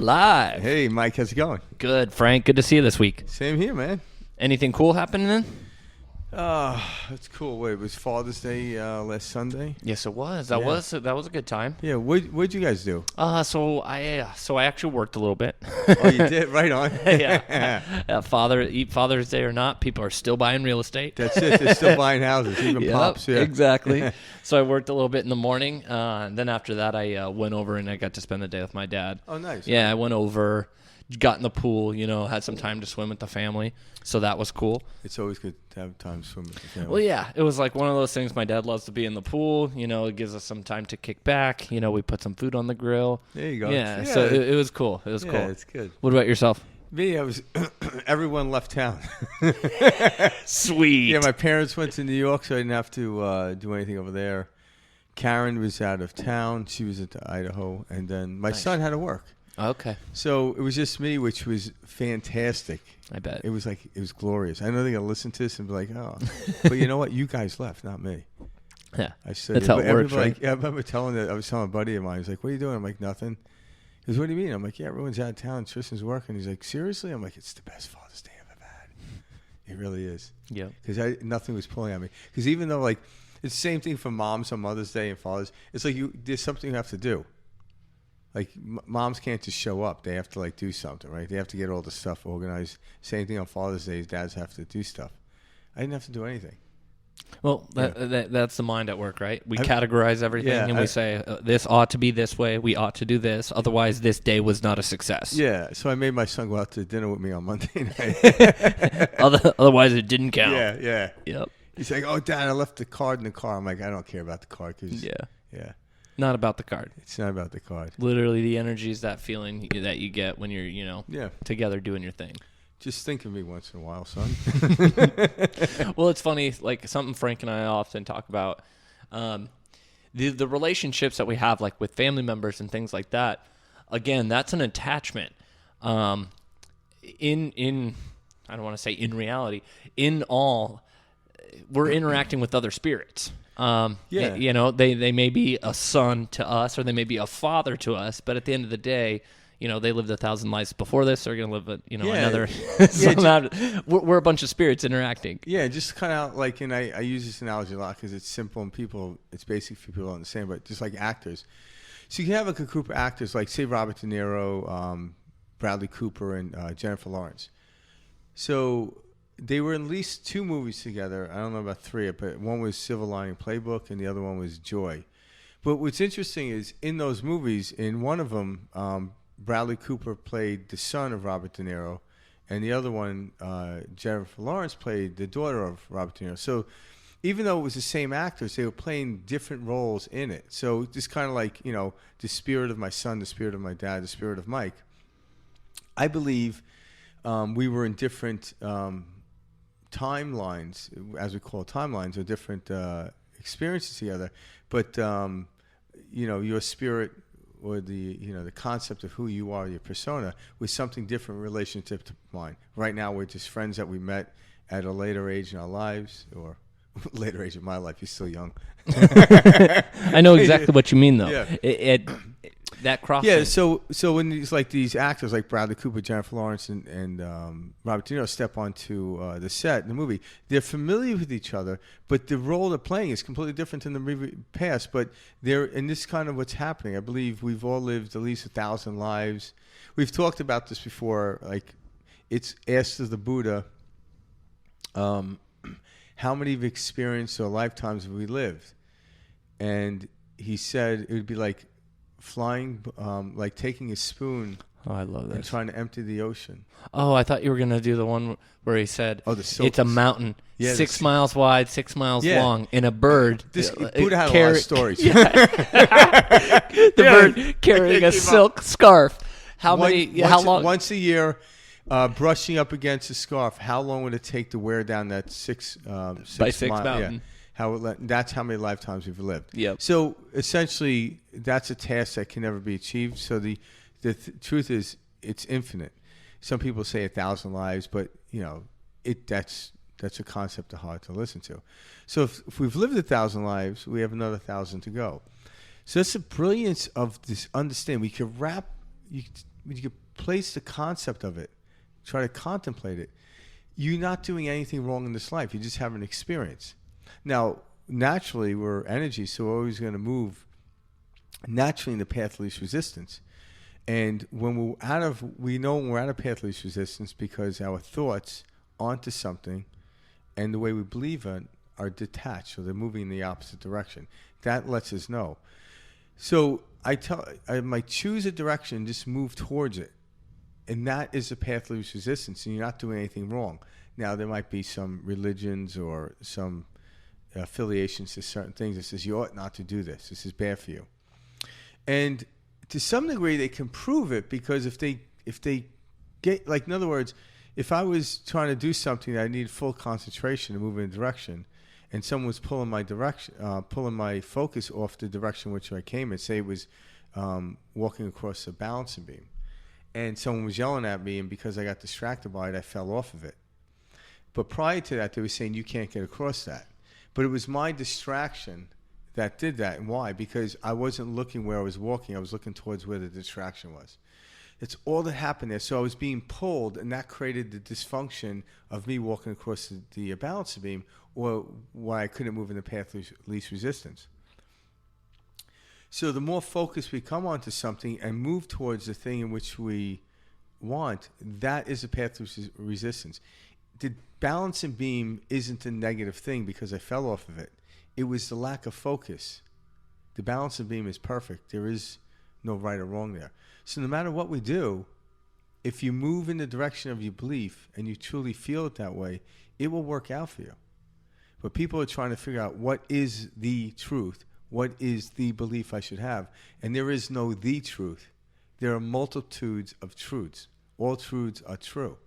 live. Hey, Mike, how's it going? Good, Frank. Good to see you this week. Same here, man. Anything cool happening then? That's cool. Wait, it was Father's Day last Sunday? Yes, it was. That was a good time. Yeah, what'd you guys do? So I actually worked a little bit. Oh, you did? Right on. Yeah. Father's Day or not, people are still buying real estate. That's it. They're still buying houses, even Yep, pops. Yeah, exactly. So I worked a little bit in the morning, and then after that I went over and I got to spend the day with my dad. Oh, nice. Yeah, I went over, got in the pool, had some time to swim with the family. So that was cool. It's always good to have time to swim with the family. Well, yeah, it was like one of those things. My dad loves to be in the pool. It gives us some time to kick back. We put some food on the grill. There you go. Yeah, so it was cool. It was cool. Yeah, it's good. What about yourself? Me, I was. Everyone left town. Sweet. Yeah, my parents went to New York, so I didn't have to do anything over there. Karen was out of town. She was at Idaho, and then my son had to work. Okay. So it was just me, which was fantastic. I bet. It was glorious. I know they're going to listen to this and be like, oh. But you know what? You guys left, not me. Yeah. I said, that's how it works, right? I remember I was telling a buddy of mine, he's like, what are you doing? I'm like, nothing. He goes, what do you mean? I'm like, yeah, everyone's out of town. Tristan's working. He's like, seriously? I'm like, it's the best Father's Day I've ever had. It really is. Yeah. Because nothing was pulling on me. Because even though, it's the same thing for moms on Mother's Day and Father's, it's like there's something you have to do. Moms can't just show up. They have to, do something, right? They have to get all the stuff organized. Same thing on Father's Day. Dads have to do stuff. I didn't have to do anything. Well, that's the mind at work, right? We categorize everything, and we say, this ought to be this way. We ought to do this. Otherwise, this day was not a success. Yeah, so I made my son go out to dinner with me on Monday night. Otherwise, it didn't count. Yeah. Yep. He's like, oh, Dad, I left the card in the car. I'm like, I don't care about the card. Yeah. Not about the card. It's not about the card. Literally, the energy is that feeling that you get when you're, together doing your thing. Just think of me once in a while, son. Well, it's funny, something Frank and I often talk about, the relationships that we have, with family members and things like that. Again, that's an attachment. I don't want to say in reality, in all, we're interacting with other spirits. They may be a son to us, or they may be a father to us, but at the end of the day, they lived 1,000 lives before this. They're going to live, another. We're a bunch of spirits interacting. Yeah, just kind of and I use this analogy a lot because it's simple and it's basic for people to understand, but just like actors. So you can have a group of actors, say Robert De Niro, Bradley Cooper, and Jennifer Lawrence. So they were in at least 2 movies together. I don't know about 3, but one was Silver Lining Playbook, and the other one was Joy. But what's interesting is in those movies, in one of them, Bradley Cooper played the son of Robert De Niro, and the other one, Jennifer Lawrence, played the daughter of Robert De Niro. So even though it was the same actors, they were playing different roles in it. So just kind of the spirit of my son, the spirit of my dad, the spirit of Mike. I believe we were in different timelines, as we call timelines, or different experiences together. But your spirit, or the concept of who you are, your persona, was something different relationship to mine. Right now, we're just friends that we met at a later age in our lives, or later age in my life. You're still young. I know exactly what you mean, though. Yeah. That crossing. Yeah, so when these actors like Bradley Cooper, Jennifer Lawrence, and Robert De Niro step onto the set in the movie, they're familiar with each other, but the role they're playing is completely different than the movie past. But and this is kind of what's happening. I believe we've all lived at least 1,000 lives. We've talked about this before. It's asked of the Buddha, how many experiences or lifetimes have we lived? And he said it would be like flying, taking a spoon. Oh, I love this. And trying to empty the ocean. Oh, I thought you were going to do the one where he said, it's a mountain, yeah, 6 miles wide, 6 miles long, and a bird. Buddha had a lot of stories. The bird carrying a silk scarf. How long? Once a year, brushing up against a scarf. How long would it take to wear down that 6 by 6 mountain? Yeah. That's how many lifetimes we've lived. Yep. So essentially, that's a task that can never be achieved. So the truth is, it's infinite. Some people say 1,000 lives, but that's a concept that's hard to listen to. So if we've lived 1,000 lives, we have another 1,000 to go. So that's the brilliance of this understanding. We can when you could place the concept of it, try to contemplate it, you're not doing anything wrong in this life. You just have an experience. Now, naturally, we're energy, so we're always going to move naturally in the path of least resistance. And when we know when we're out of path of least resistance because our thoughts onto something and the way we believe it are detached, so they're moving in the opposite direction. That lets us know. So I might choose a direction, just move towards it. And that is the path of least resistance, and you're not doing anything wrong. Now, there might be some religions or some affiliations to certain things that says you ought not to do this. This is bad for you. And to some degree, they can prove it because if they get, like, in other words, if I was trying to do something that I needed full concentration to move in a direction, and someone was pulling my focus off the direction which I came in, say it was walking across a balancing beam, and someone was yelling at me, and because I got distracted by it, I fell off of it. But prior to that, they were saying you can't get across that. But it was my distraction that did that. And why? Because I wasn't looking where I was walking. I was looking towards where the distraction was. That's all that happened there. So I was being pulled, and that created the dysfunction of me walking across the balancing beam, or why I couldn't move in the path of least resistance. So the more focused we come onto something and move towards the thing in which we want, that is a path of resistance. The balancing beam isn't a negative thing because I fell off of it. It was the lack of focus. The balancing beam is perfect. There is no right or wrong there. So no matter what we do, if you move in the direction of your belief and you truly feel it that way, it will work out for you. But people are trying to figure out what is the truth, what is the belief I should have. And there is no the truth. There are multitudes of truths. All truths are true.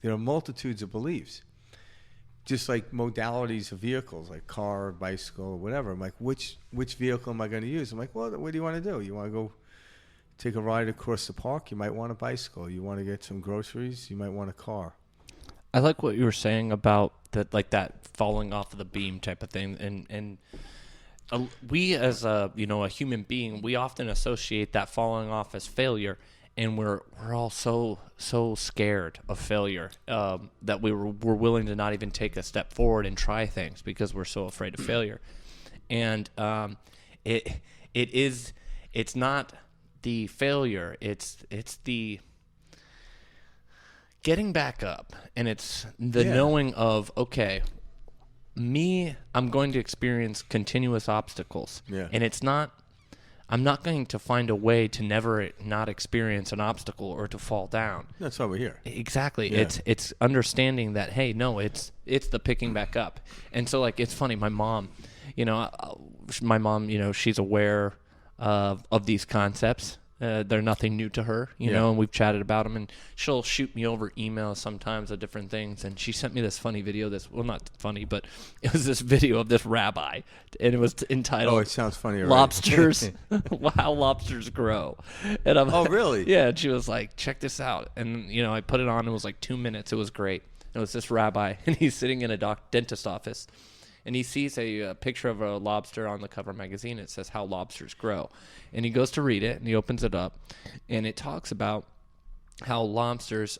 There are multitudes of beliefs. Just like modalities of vehicles, like car, bicycle, whatever. I'm like, which vehicle am I going to use? I'm like, well, what do you want to do? You want to go take a ride across the park? You might want a bicycle. You want to get some groceries? You might want a car. I like what you were saying about that, like that falling off of the beam type of thing. And we as a human being, we often associate that falling off as failure. And we're all so scared of failure that we're willing to not even take a step forward and try things because we're so afraid of failure. And it's not the failure, it's the getting back up, and it's the knowing of, okay, I'm going to experience continuous obstacles, and I'm not going to find a way to never not experience an obstacle or to fall down. That's why we're here. Exactly. Yeah. It's understanding that, hey, no, it's the picking back up. And so, like, it's funny. My mom, she's aware of these concepts. They're nothing new to her, you know, and we've chatted about them, and she'll shoot me over email sometimes of different things. And she sent me this funny video, not funny, but it was this video of this rabbi, and it was entitled, "Oh, it sounds funny already." Lobsters, how lobsters grow. And I'm, oh, really? Yeah. And she was like, check this out. And, I put it on. It was like 2 minutes. It was great. It was this rabbi, and he's sitting in a dentist office. And he sees a picture of a lobster on the cover magazine. It says how lobsters grow. And he goes to read it, and he opens it up. And it talks about how lobsters,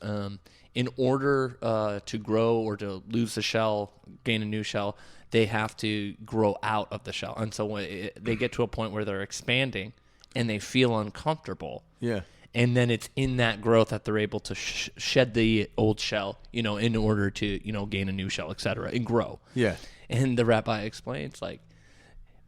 in order to grow or to lose the shell, gain a new shell, they have to grow out of the shell. And so when they get to a point where they're expanding and they feel uncomfortable. Yeah. And then it's in that growth that they're able to shed the old shell, in order to, gain a new shell, et cetera, and grow. Yeah. And the rabbi explains, like,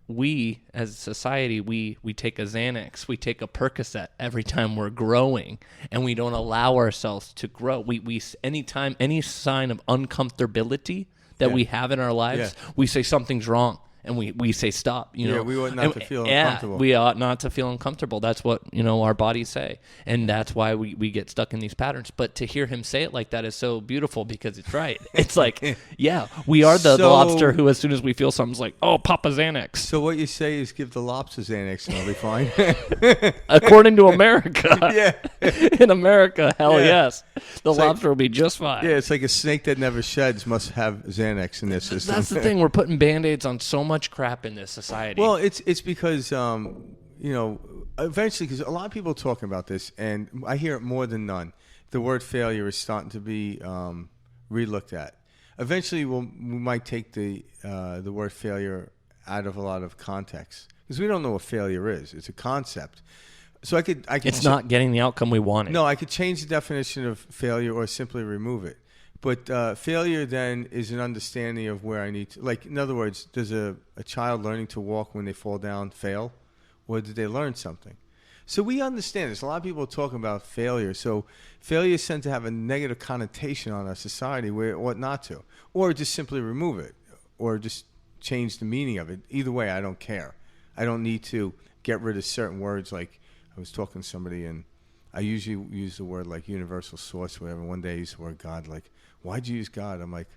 we as a society, we take a Xanax, we take a Percocet every time we're growing, and we don't allow ourselves to grow. We anytime any sign of uncomfortability that we have in our lives, we say something's wrong. And we say stop, we ought not to feel uncomfortable. We ought not to feel uncomfortable. That's what, our bodies say. And that's why we get stuck in these patterns. But to hear him say it like that is so beautiful because it's right. It's like, we are the lobster who, as soon as we feel something's like, oh, Papa Xanax. So what you say is give the lobster Xanax and it'll be fine. According to America. In America, hell yes. The lobster will be just fine. Yeah, it's like a snake that never sheds must have Xanax in their system. That's the thing. We're putting Band-Aids on so much crap in this society. Well, it's because eventually, because a lot of people are talking about this, and I hear it more than none. The word failure is starting to be relooked at. Eventually, we might take the word failure out of a lot of context because we don't know what failure is. It's a concept. So I could. It's not getting the outcome we wanted. No, I could change the definition of failure or simply remove it. But failure then is an understanding of where I need to. Like, in other words, does a child learning to walk when they fall down fail? Or did they learn something? So we understand this. A lot of people are talking about failure. So failure is tend to have a negative connotation on our society where it ought not to. Or just simply remove it. Or just change the meaning of it. Either way, I don't care. I don't need to get rid of certain words. Like, I was talking to somebody, and I usually use the word like universal source, whatever. One day I used the word God. Like, why'd you use God? I'm like,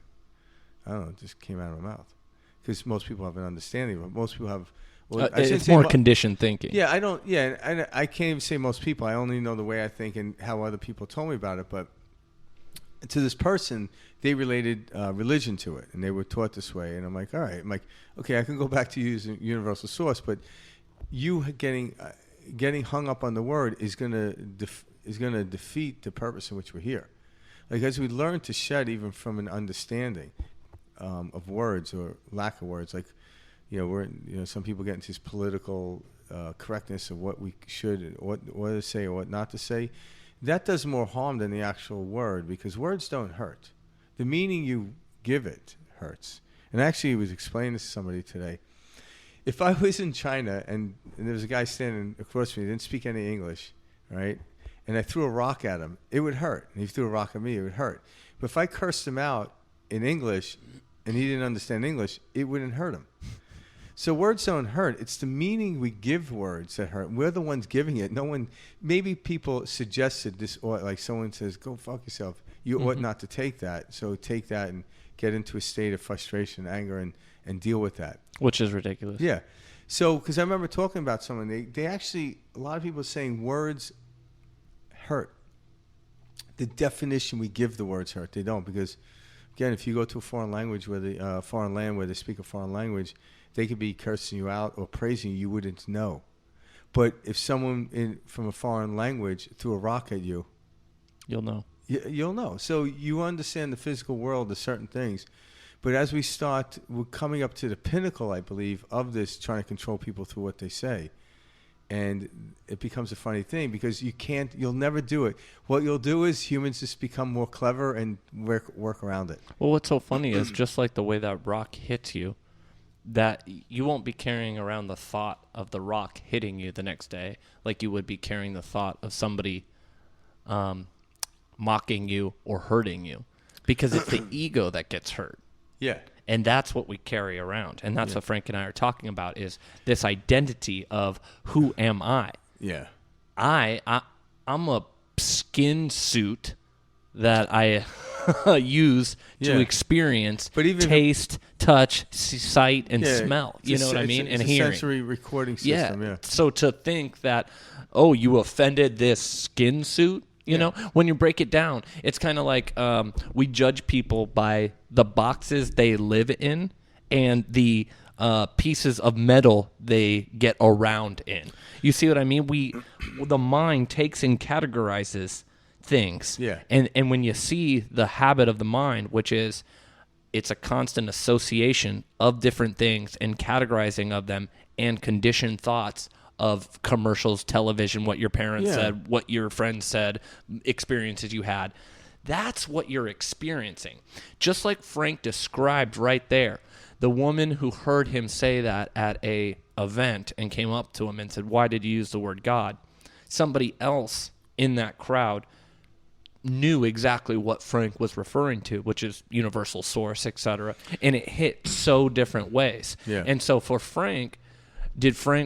I don't know. It just came out of my mouth. Because most people have an understanding of it. Most people have... Well, it's more conditioned thinking. Yeah, I don't... Yeah, I can't even say most people. I only know the way I think and how other people told me about it. But to this person, they related religion to it. And they were taught this way. And I'm like, all right. I'm like, okay, I can go back to using universal source. But you getting hung up on the word is going to defeat the purpose in which we're here. Like, as we learn to shed even from an understanding of words or lack of words, like, some people get into this political correctness of what we should, what to say or what not to say. That does more harm than the actual word, because words don't hurt. The meaning you give it hurts. And actually, I was explaining this to somebody today. If I was in China and there was a guy standing across from me, didn't speak any English, right? And I threw a rock at him, it would hurt. And he threw a rock at me, it would hurt. But if I cursed him out in English and he didn't understand English, it wouldn't hurt him. So words don't hurt. It's the meaning we give words that hurt. We're the ones giving it. No one, maybe people suggested this, or like someone says, go fuck yourself. You ought not to take that. So take that and get into a state of frustration, anger, and deal with that. Which is ridiculous. Yeah. So, because I remember talking about someone, they actually, a lot of people are saying words hurt. The definition we give the words hurt. They don't, because, again, if you go to a foreign language, foreign land where they speak a foreign language, they could be cursing you out or praising you, you wouldn't know. But if someone from a foreign language threw a rock at you, you'll know. You'll know. So you understand the physical world of certain things. But as we're coming up to the pinnacle, I believe, of this, trying to control people through what they say. And it becomes a funny thing because you'll never do it. What you'll do is humans just become more clever and work around it. Well, what's so funny is just like the way that rock hits you, that you won't be carrying around the thought of the rock hitting you the next day like you would be carrying the thought of somebody mocking you or hurting you, because it's the ego that gets hurt. Yeah. And that's what we carry around. And that's what Frank and I are talking about, is this identity of who am I? Yeah. I'm a skin suit that I use to experience, but even taste, touch, sight, and smell. You know what I mean? It's and a hearing. Sensory recording system, yeah. So to think that, you offended this skin suit, you know, when you break it down, it's kind of like we judge people by the boxes they live in and the pieces of metal they get around in. You see what I mean? The mind takes and categorizes things. Yeah. And when you see the habit of the mind, which is it's a constant association of different things and categorizing of them and conditioned thoughts of commercials, television, what your parents said, what your friends said, experiences you had. That's what you're experiencing. Just like Frank described right there, the woman who heard him say that at a event and came up to him and said, "Why did you use the word God?" Somebody else in that crowd knew exactly what Frank was referring to, which is universal source, etc. And it hit so different ways. Yeah. And so for Frank,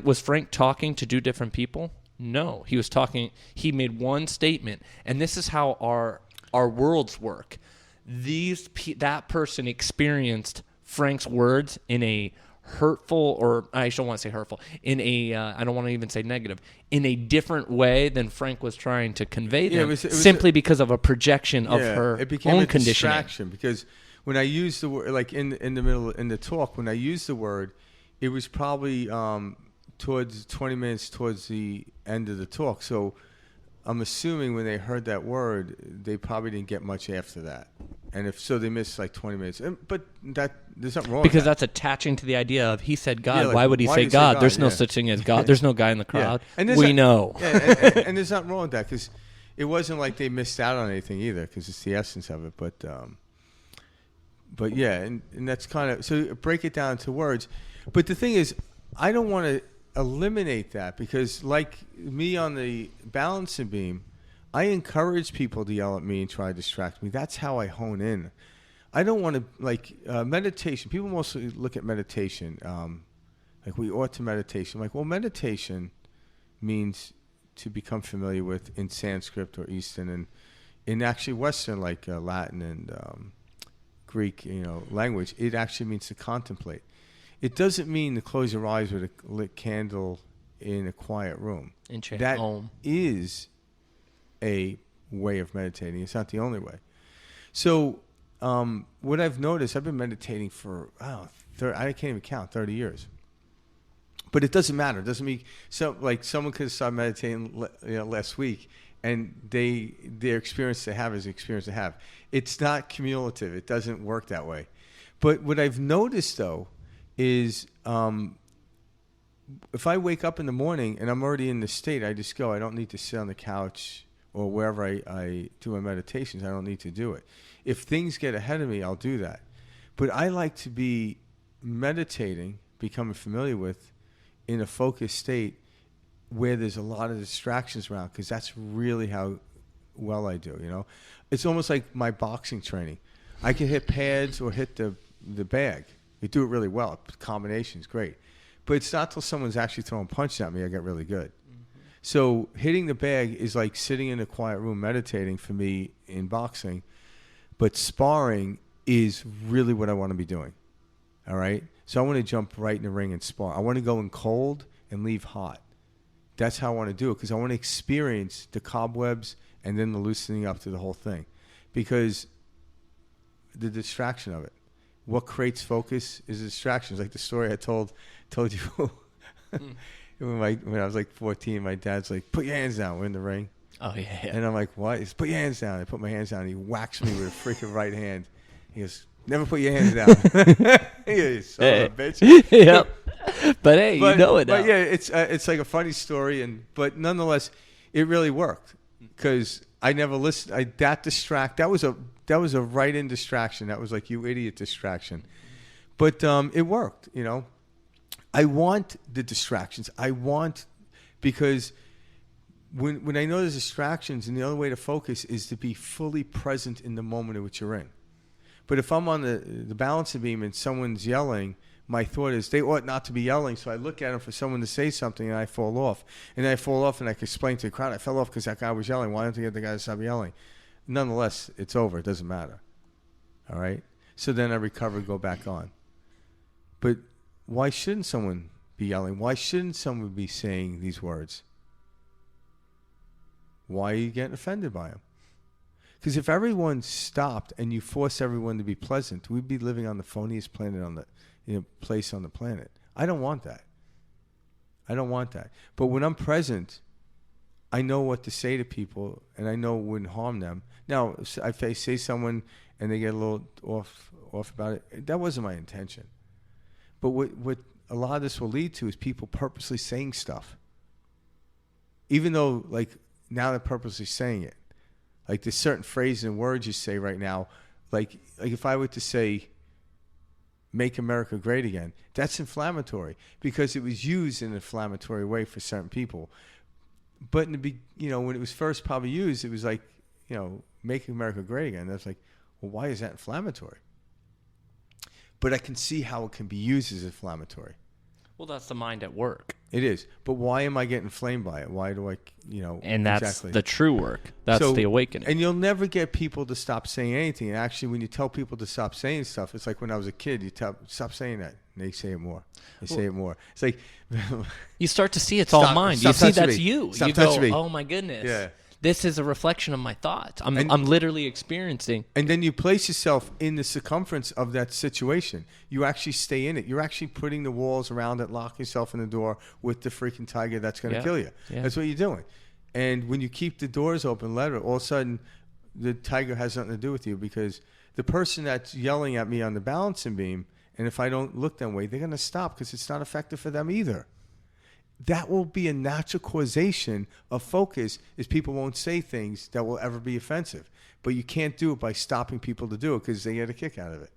was Frank talking to two different people? No, he was talking. He made one statement, and this is how our worlds work. That person experienced Frank's words in a hurtful, or I don't want to say hurtful, in a I don't want to even say negative, in a different way than Frank was trying to convey them, simply because of a projection of her it became own a conditioning. Distraction, because when I used the word, like in the middle in the talk, when I used the word, it was probably towards 20 minutes towards the end of the talk. So I'm assuming when they heard that word, they probably didn't get much after that. And if so, they missed like 20 minutes. But there's something wrong because with that. that's attaching to the idea of he said God. Yeah, like, why would he why say did he say God? God? There's no Yeah. such thing as God. There's no guy in the crowd. And We know. Yeah, and there's nothing wrong with that because it wasn't like they missed out on anything either because it's the essence of it. But yeah, and that's kind of, so break it down to words. But the thing is, I don't want to eliminate that because like me on the balancing beam, I encourage people to yell at me and try to distract me. That's how I hone in. I don't want to, like, meditation. People mostly look at meditation. Like, we ought to meditation. Like, well, meditation means to become familiar with in Sanskrit or Eastern and in actually Western, like Latin and Greek, language. It actually means to contemplate. It doesn't mean to close your eyes with a lit candle in a quiet room. That is a way of meditating. It's not the only way. So what I've noticed, I've been meditating for, I can't even count, 30 years. But it doesn't matter. It doesn't mean, like someone could have started meditating last week and their experience they have is the experience they have. It's not cumulative. It doesn't work that way. But what I've noticed, though, is if I wake up in the morning and I'm already in the state, I just go. I don't need to sit on the couch or wherever I do my meditations. I don't need to do it. If things get ahead of me, I'll do that. But I like to be meditating, becoming familiar with, in a focused state where there's a lot of distractions around because that's really how well I do, It's almost like my boxing training. I can hit pads or hit the bag. You do it really well. The combination's great. But it's not till someone's actually throwing punches at me I get really good. Mm-hmm. So hitting the bag is like sitting in a quiet room meditating for me in boxing. But sparring is really what I want to be doing. All right? So I want to jump right in the ring and spar. I want to go in cold and leave hot. That's how I want to do it because I want to experience the cobwebs and then the loosening up to the whole thing. Because the distraction of it. What creates focus is distractions. Like the story I told you when I was like 14, my dad's like, put your hands down. We're in the ring. Oh, yeah. And I'm like, what? He's put your hands down. I put my hands down. And he whacks me with a freaking right hand. He goes, never put your hands down. You son of a bitch. Yep. But hey, you know it now. But yeah, it's like a funny story, but nonetheless, it really worked because I never listened. That was a right-in distraction. That was like you idiot distraction. But it worked. I want the distractions. Because when I know there's distractions, and the only way to focus is to be fully present in the moment in which you're in. But if I'm on the balancing beam and someone's yelling, my thought is they ought not to be yelling. So I look at them for someone to say something, and I fall off. And I fall off, and I can explain to the crowd, I fell off because that guy was yelling. Why don't they get the guy to stop yelling? Nonetheless, it's over. It doesn't matter. All right? So then I recover, go back on. But why shouldn't someone be yelling? Why shouldn't someone be saying these words? Why are you getting offended by them? Because if everyone stopped and you forced everyone to be pleasant, we'd be living on the phoniest planet place on the planet. I don't want that. But when I'm present, I know what to say to people, and I know it wouldn't harm them. Now, if I say someone and they get a little off about it, that wasn't my intention. But what a lot of this will lead to is people purposely saying stuff. Even though, like, now they're purposely saying it. Like, there's certain phrases and words you say right now. Like if I were to say, make America great again, that's inflammatory because it was used in an inflammatory way for certain people. But when it was first probably used, it was like, making America great again. That's like, well, why is that inflammatory? But I can see how it can be used as inflammatory. Well, that's the mind at work. It is. But why am I getting inflamed by it? Why do I, And that's exactly. the true work. That's the awakening. And you'll never get people to stop saying anything. And actually, when you tell people to stop saying stuff, it's like when I was a kid, you tell, stop saying that. And they say it more. Say it more. It's like... you start to see it's all mind. You see that's you. Stop you touching go, me. oh my goodness. Yeah. this is a reflection of my thoughts. I'm literally experiencing. And then you place yourself in the circumference of that situation. You actually stay in it. You're actually putting the walls around it, lock yourself in the door with the freaking tiger that's going to kill you. Yeah. That's what you're doing. And when you keep the doors open, all of a sudden, the tiger has nothing to do with you, because the person that's yelling at me on the balancing beam, and if I don't look that way, they're going to stop because it's not effective for them either. That will be a natural causation of focus, is people won't say things that will ever be offensive. But you can't do it by stopping people to do it because they get a kick out of it,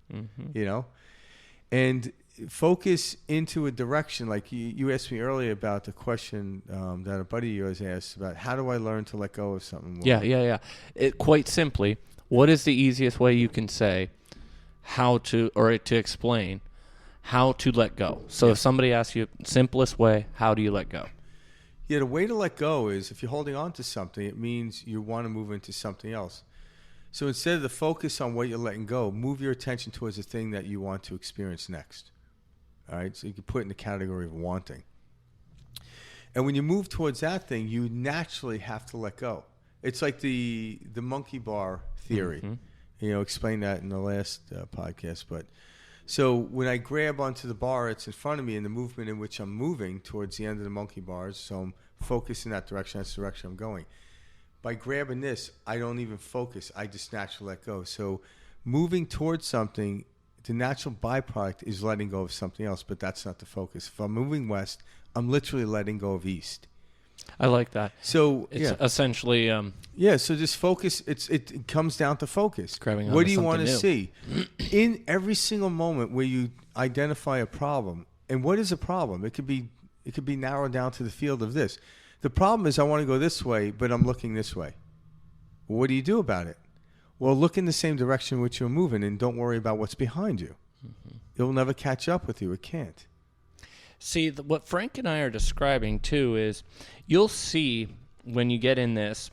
you know? And focus into a direction, like you asked me earlier about the question that a buddy of yours asked about, how do I learn to let go of something more? Yeah. Quite simply, what is the easiest way you can say how to, or to explain how to let go? So if somebody asks you, simplest way, how do you let go? Yeah, the way to let go is, if you're holding on to something, it means you want to move into something else. So instead of the focus on what you're letting go, move your attention towards the thing that you want to experience next. All right, so you can put it in the category of wanting. And when you move towards that thing, you naturally have to let go. It's like the monkey bar theory. Explained that in the last podcast, but. So when I grab onto the bar that's in front of me, and the movement in which I'm moving towards the end of the monkey bars, so I'm focused in that direction, that's the direction I'm going. By grabbing this, I don't even focus. I just naturally let go. So moving towards something, the natural byproduct is letting go of something else, but that's not the focus. If I'm moving west, I'm literally letting go of east. I like that. So it's essentially... so just focus. It comes down to focus. Grabbing what do you want to see? In every single moment where you identify a problem, and what is a problem? It could be narrowed down to the field of this. The problem is, I want to go this way, but I'm looking this way. Well, what do you do about it? Well, look in the same direction in which you're moving, and don't worry about what's behind you. It'll never catch up with you. It can't. See, what Frank and I are describing, too, is you'll see when you get in this,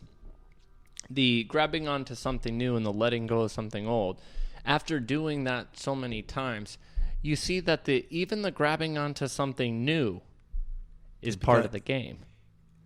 the grabbing onto something new and the letting go of something old. After doing that so many times, you see that even the grabbing onto something new is part of the game.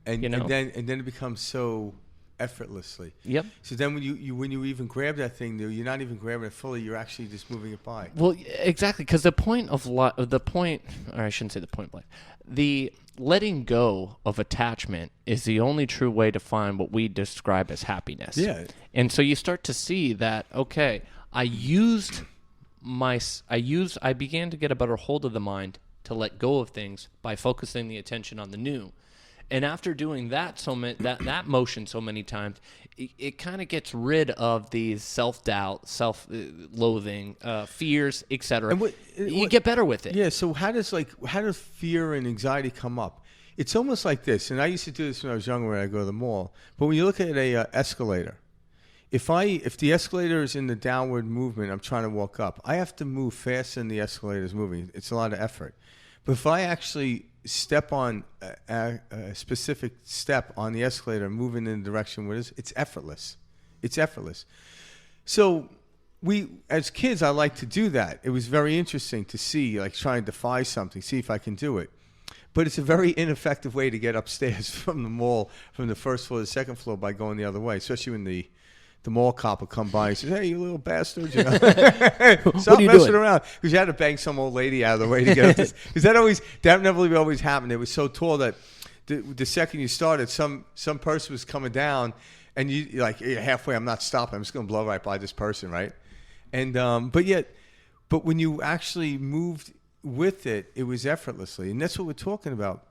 And then it becomes so effortlessly. Yep. So then when you even grab that thing new, you're not even grabbing it fully. You're actually just moving it by. Well, exactly, because the point, or I shouldn't say the point of life, the letting go of attachment is the only true way to find what we describe as happiness. Yeah. And so you start to see that, okay, I began to get a better hold of the mind to let go of things by focusing the attention on the new. And after doing that that motion so many times, it kind of gets rid of these self-doubt, self-loathing, fears, etc. You get better with it. Yeah. So how does fear and anxiety come up? It's almost like this, and I used to do this when I was younger when I go to the mall. But when you look at a escalator, if the escalator is in the downward movement, I'm trying to walk up, I have to move faster than the escalator is moving. It's a lot of effort. But if I actually step on a specific step on the escalator, moving in the direction where it's effortless. It's effortless. So as kids, I like to do that. It was very interesting to see, like, try and defy something, see if I can do it. But it's a very ineffective way to get upstairs from the mall, from the first floor to the second floor, by going the other way, especially when the mall cop will come by and say, "Hey, you little bastard, you know, stop messing around." Because you had to bang some old lady out of the way to get up this. Because that never always happened. It was so tall that the second you started, some person was coming down, and you're halfway, I'm not stopping. I'm just going to blow right by this person, right? And but when you actually moved with it, it was effortlessly, and that's what we're talking about.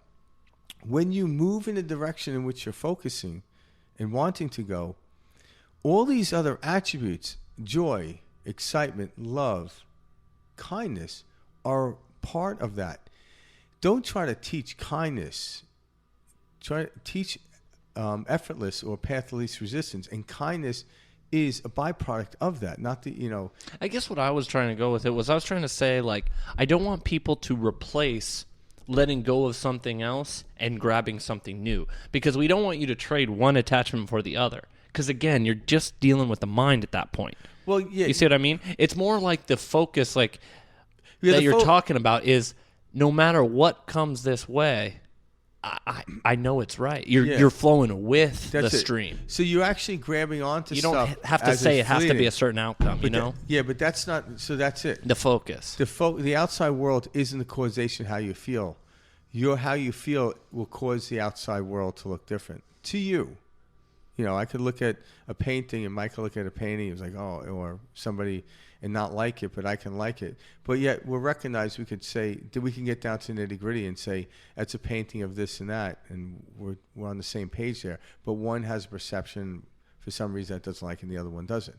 When you move in the direction in which you're focusing and wanting to go, all these other attributes, joy, excitement, love, kindness, are part of that. Don't try to teach kindness. Try to teach effortless or path of least resistance. And kindness is a byproduct of that, not the. I guess what I was trying to go with it was I was trying to say, I don't want people to replace letting go of something else and grabbing something new, because we don't want you to trade one attachment for the other. Because, again, you're just dealing with the mind at that point. Well, yeah. You see what I mean? It's more like the focus that you're talking about is no matter what comes this way, I know it's right. You're Yeah. you're flowing with That's the it. stream. So you're actually grabbing onto You stuff. don't have to as say it's it has to be fleeting. a certain outcome, you But know? yeah, but that's not. So that's it. The focus. The outside world isn't the causation how you feel. How you feel will cause the outside world to look different to you. You know, I could look at a painting and Mike could look at a painting. He was like, oh, or somebody and not like it, but I can like it. But yet we'll recognize we could say that we can get down to nitty gritty and say that's a painting of this and that, and we're on the same page there. But one has a perception for some reason that doesn't like it and the other one doesn't.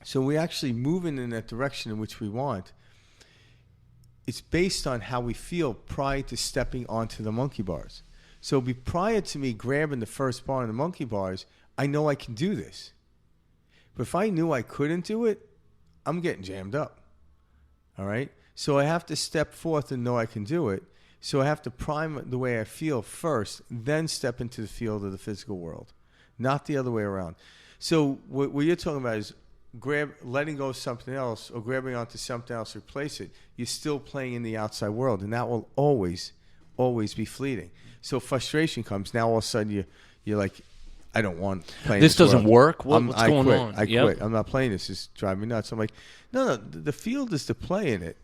So we actually moving in that direction in which we want. It's based on how we feel prior to stepping onto the monkey bars. So prior to me grabbing the first bar in the monkey bars, I know I can do this. But if I knew I couldn't do it, I'm getting jammed up. All right? So I have to step forth and know I can do it. So I have to prime the way I feel first, then step into the field of the physical world, not the other way around. So what you're talking about is letting go of something else or grabbing onto something else to replace it. You're still playing in the outside world, and that will always be fleeting. So frustration comes. Now all of a sudden you're like, I don't want playing This doesn't world. work. What's I going quit. on? I quit. I'm not playing this. It's driving me nuts. I'm like, no. The field is to play in it,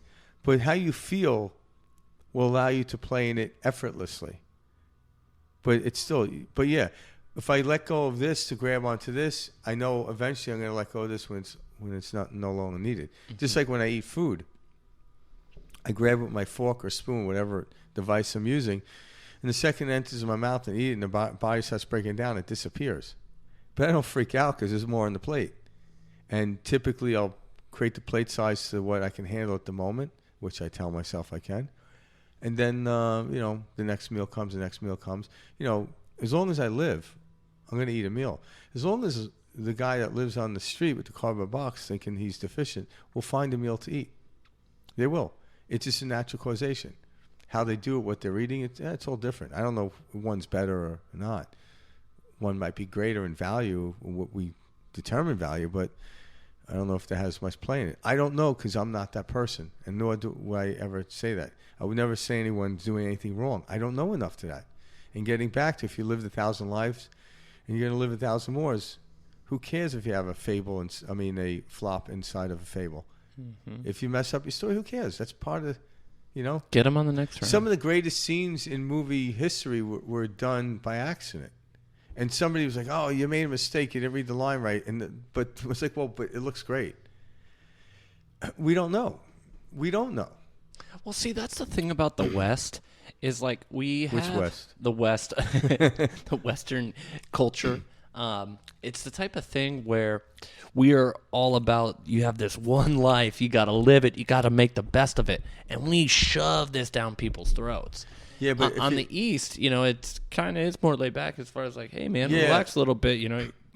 but how you feel will allow you to play in it effortlessly. But yeah, if I let go of this to grab onto this, I know eventually I'm going to let go of this when it's no longer needed. Mm-hmm. Just like when I eat food, I grab it with my fork or spoon, whatever device I'm using, and the second it enters in my mouth and eat it, and the body starts breaking down, it disappears. But I don't freak out because there's more on the plate. And typically I'll create the plate size to what I can handle at the moment, which I tell myself I can. And then, the next meal comes, as long as I live, I'm going to eat a meal. As long as the guy that lives on the street with the cardboard box thinking he's deficient will find a meal to eat. They will. It's just a natural causation. How they do it, what they're eating, it's all different. I don't know if one's better or not. One might be greater in value, what we determine value, but I don't know if that has much play in it. I don't know because I'm not that person, and nor will I ever say that. I would never say anyone's doing anything wrong. I don't know enough to that. And getting back to if you lived 1,000 lives and you're going to live 1,000 more, who cares if you have a flop inside of a fable? Mm-hmm. If you mess up your story, who cares? That's part of, Get them on the next round. Some of the greatest scenes in movie history were done by accident. And somebody was like, oh, you made a mistake. You didn't read the line right. But it was like, well, but it looks great. We don't know. Well, see, that's the thing about the West is like we have... Which West? The West. The Western culture. It's the type of thing where we are all about, you have this one life, you got to live it, you got to make the best of it. And we shove this down people's throats. Yeah, but on the East, it's more laid back as far as like, hey man, relax a little bit.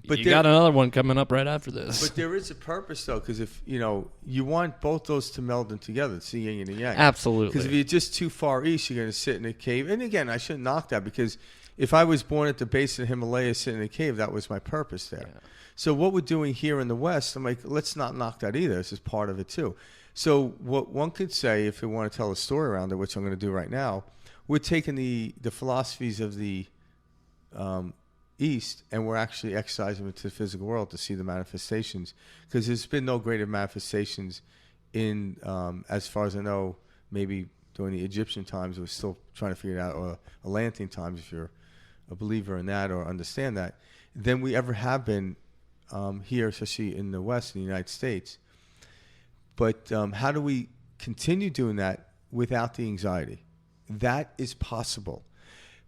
But you got another one coming up right after this. But there is a purpose though, because if you want both those to meld in together, it's the yin and the yang. Absolutely. Because if you're just too far east, you're going to sit in a cave. And again, I shouldn't knock that because if I was born at the base of the Himalayas, sitting in a cave, that was my purpose there. Yeah. So what we're doing here in the West, I'm like, let's not knock that either. This is part of it too. So what one could say, if you want to tell a story around it, which I'm going to do right now, we're taking the philosophies of the East and we're actually exercising them into the physical world to see the manifestations. Because there's been no greater manifestations in, as far as I know, maybe during the Egyptian times, we're still trying to figure it out, or Atlantean times, if you're a believer in that or understand that, than we ever have been here, especially in the West, in the United States. But how do we continue doing that without the anxiety? That is possible,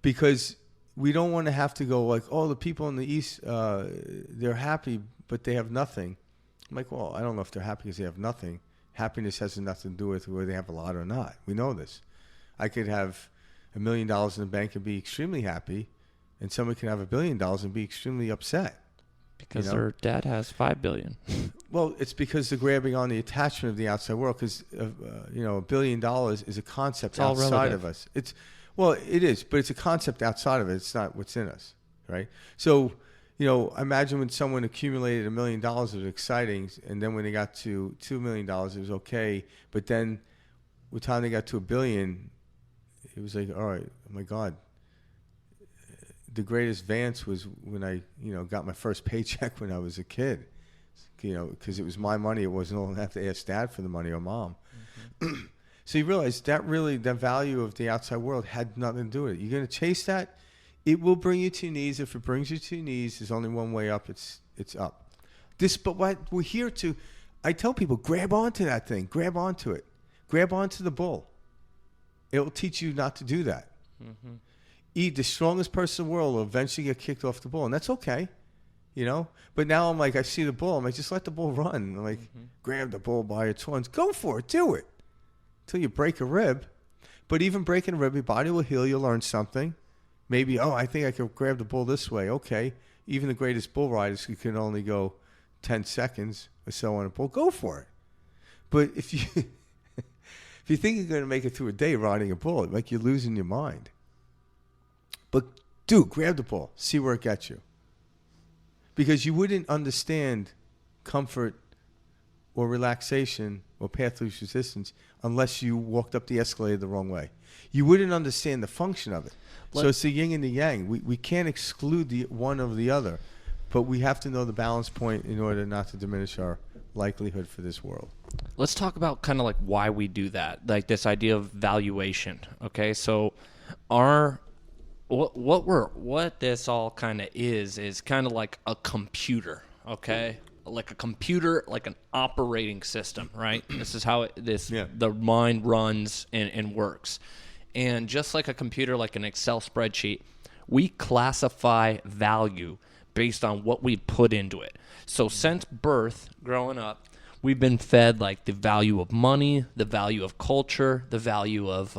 because we don't want to have to go like, oh, the people in the East, they're happy, but they have nothing. I'm like, well, I don't know if they're happy because they have nothing. Happiness has nothing to do with whether they have a lot or not. We know this. I could have $1 million in the bank and be extremely happy, and somebody can have $1 billion and be extremely upset. Because their dad has $5 billion. Well, it's because they're grabbing on the attachment of the outside world. Because $1 billion is a concept outside of us. It is, but it's a concept outside of it. It's not what's in us, right? So, imagine when someone accumulated $1 million, it was exciting, and then when they got to $2 million, it was okay. But then, by the time they got to $1 billion, it was like, all right, oh my God. The greatest advance was when I, got my first paycheck when I was a kid, because it was my money. It wasn't all I have to ask dad for the money or mom. Mm-hmm. So you realize that value of the outside world had nothing to do with it. You're going to chase that. It will bring you to your knees. If it brings you to your knees, there's only one way up. It's up. But what we're here to, I tell people, grab onto that thing. Grab onto it. Grab onto the bull. It will teach you not to do that. Mm-hmm. The strongest person in the world will eventually get kicked off the bull, and that's okay, But now I'm like, I see the bull. I'm like, just let the bull run. I'm like, grab the bull by its horns. Go for it. Do it. Until you break a rib. But even breaking a rib, your body will heal. You'll learn something. Maybe, I think I could grab the bull this way. Okay. Even the greatest bull riders can only go 10 seconds or so on a bull. Go for it. But if you if you think you're going to make it through a day riding a bull, like you're losing your mind. But, dude, grab the ball. See where it gets you. Because you wouldn't understand comfort or relaxation or path to least resistance unless you walked up the escalator the wrong way. You wouldn't understand the function of it. So it's the yin and the yang. We can't exclude the one over the other, but we have to know the balance point in order not to diminish our likelihood for this world. Let's talk about kind of like why we do that, like this idea of valuation. Okay, so what this all kind of is kind of like a computer, okay? Like a computer, like an operating system, right? This is how the mind runs and works. And just like a computer, like an Excel spreadsheet, we classify value based on what we put into it. So since birth, growing up, we've been fed like the value of money, the value of culture, the value of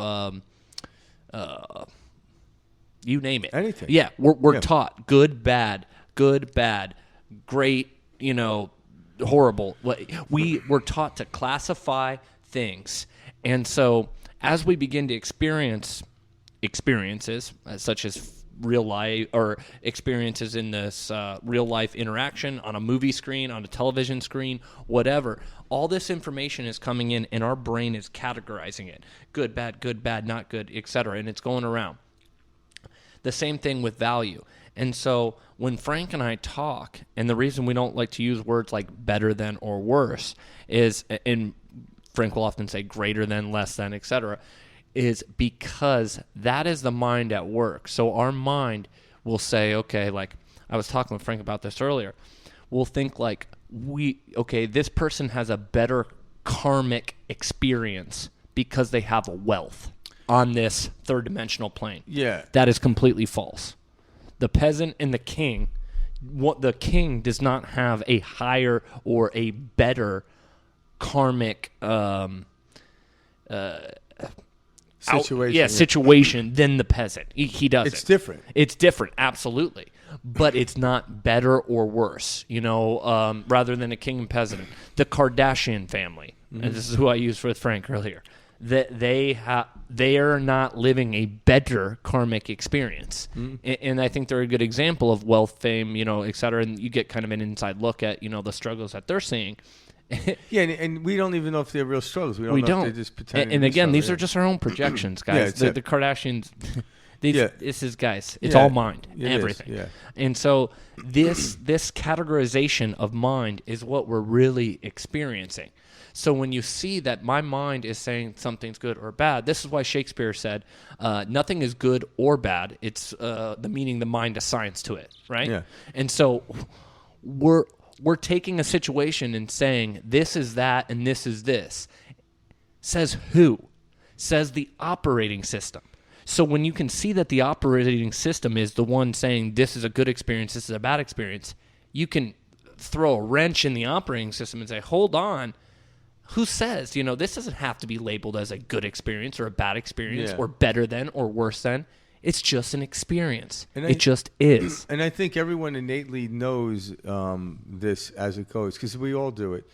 you name it. Anything. Yeah, we're taught good, bad, great, horrible. We're taught to classify things. And so as we begin to experience experiences such as real life or experiences in this real life interaction on a movie screen, on a television screen, whatever, all this information is coming in and our brain is categorizing it. Good, bad, not good, etc. And it's going around. The same thing with value. And so when Frank and I talk, and the reason we don't like to use words like better than or worse is, and Frank will often say greater than, less than, etc., is because that is the mind at work. So our mind will say, okay, like I was talking with Frank about this earlier, we'll think like this person has a better karmic experience because they have wealth on this third dimensional plane. Yeah. That is completely false. The peasant and the king, the king does not have a higher or a better karmic situation than the peasant. He doesn't. It's different. It's different, absolutely. But it's not better or worse, rather than a king and peasant. The Kardashian family, and this is who I used with Frank earlier, that they are not living a better karmic experience. And I think they're a good example of wealth, fame, et cetera, and you get kind of an inside look at, the struggles that they're seeing. Yeah, and we don't even know if they're real struggles. We don't know if they're just pretending. And again, these are just our own projections, guys. The Kardashians, this is, guys, it's all mind, everything. Yeah. And so this categorization of mind is what we're really experiencing. So when you see that my mind is saying something's good or bad, this is why Shakespeare said, nothing is good or bad. It's the meaning the mind assigns to it, right? Yeah. And so we're taking a situation and saying this is that and this is this. Says who? Says the operating system. So when you can see that the operating system is the one saying this is a good experience, this is a bad experience, you can throw a wrench in the operating system and say, hold on, who says, this doesn't have to be labeled as a good experience or a bad experience or better than or worse than. It's just an experience. It just is. And I think everyone innately knows this as it goes because we all do it.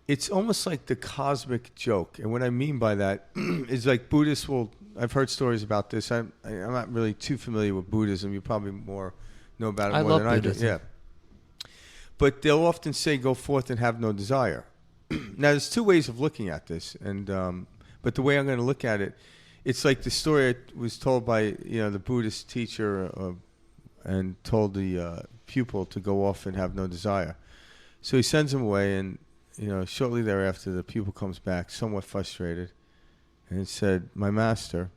It's almost like the cosmic joke. And what I mean by that is like Buddhists will, I've heard stories about this. I'm not really too familiar with Buddhism. You probably know about it more than Buddhism. I do. Yeah. But they'll often say, go forth and have no desire. Now, there's two ways of looking at this. And but the way I'm going to look at it it's like the story was told by the Buddhist teacher and told the pupil to go off and have no desire. So he sends him away, and shortly thereafter, the pupil comes back somewhat frustrated, and said, "My master,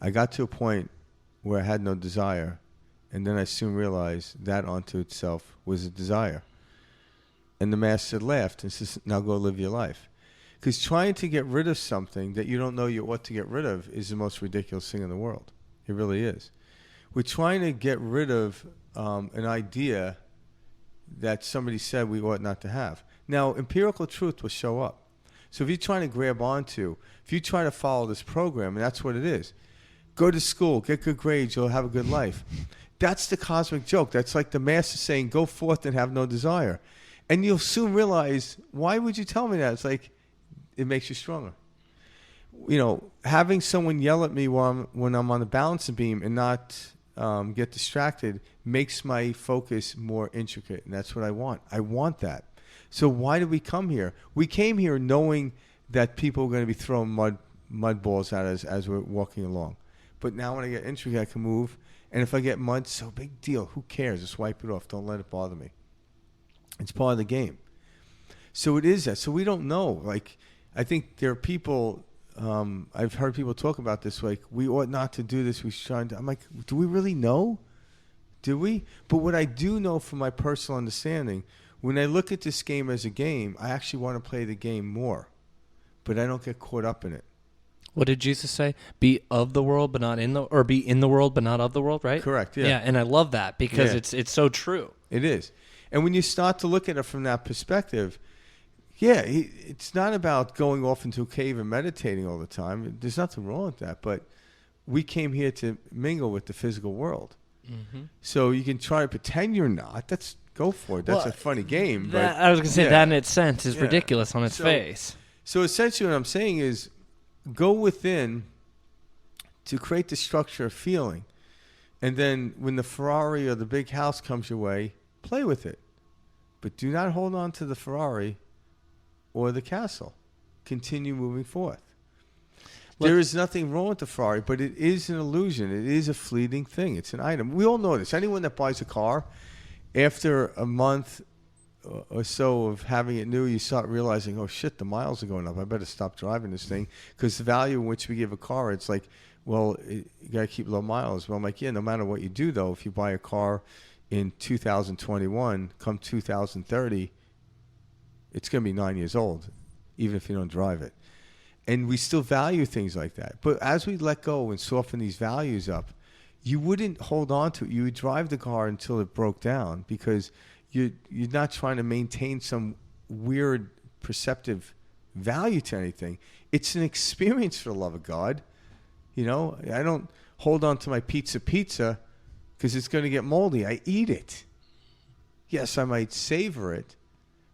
I got to a point where I had no desire, and then I soon realized that unto itself was a desire." And the master laughed and says, "Now go live your life." Because trying to get rid of something that you don't know you ought to get rid of is the most ridiculous thing in the world. It really is. We're trying to get rid of an idea that somebody said we ought not to have. Now, empirical truth will show up. So if you're trying to grab onto, if you try to follow this program, and that's what it is, go to school, get good grades, you'll have a good life. That's the cosmic joke. That's like the master saying, go forth and have no desire. And you'll soon realize, why would you tell me that? It's like, it makes you stronger. Having someone yell at me when I'm on the balancing beam and not get distracted makes my focus more intricate, and that's what I want. I want that. So why did we come here? We came here knowing that people are going to be throwing mud balls at us as we're walking along. But now when I get intricate, I can move. And if I get mud, so big deal. Who cares? Just wipe it off. Don't let it bother me. It's part of the game. So it is that. So we don't know. Like, I think there are people, I've heard people talk about this, like, we ought not to do this. I'm like, do we really know? Do we? But what I do know from my personal understanding, when I look at this game as a game, I actually want to play the game more. But I don't get caught up in it. What did Jesus say? Be of the world, but not in the, or be in the world, but not of the world, right? Correct, yeah. Yeah, and I love that because it's so true. It is. And when you start to look at it from that perspective, it's not about going off into a cave and meditating all the time. There's nothing wrong with that. But we came here to mingle with the physical world. Mm-hmm. So you can try to pretend you're not. Go for it. That's a funny game. I was going to say that in its sense is ridiculous on its face. So essentially what I'm saying is go within to create the structure of feeling. And then when the Ferrari or the big house comes your way, play with it. But do not hold on to the Ferrari or the castle. Continue moving forth. There is nothing wrong with the Ferrari, but it is an illusion. It is a fleeting thing. It's an item. We all know this. Anyone that buys a car, after a month or so of having it new, you start realizing, oh, shit, the miles are going up. I better stop driving this thing. Because the value in which we give a car, it's like, well, you got to keep low miles. Well, I'm like, yeah, no matter what you do, though, if you buy a car in 2021, come 2030, it's going to be 9 years old, even if you don't drive it. And we still value things like that. But as we let go and soften these values up, you wouldn't hold on to it. You would drive the car until it broke down because you're not trying to maintain some weird perceptive value to anything. It's an experience, for the love of God. I don't hold on to my pizza because it's going to get moldy. I eat it. Yes, I might savor it,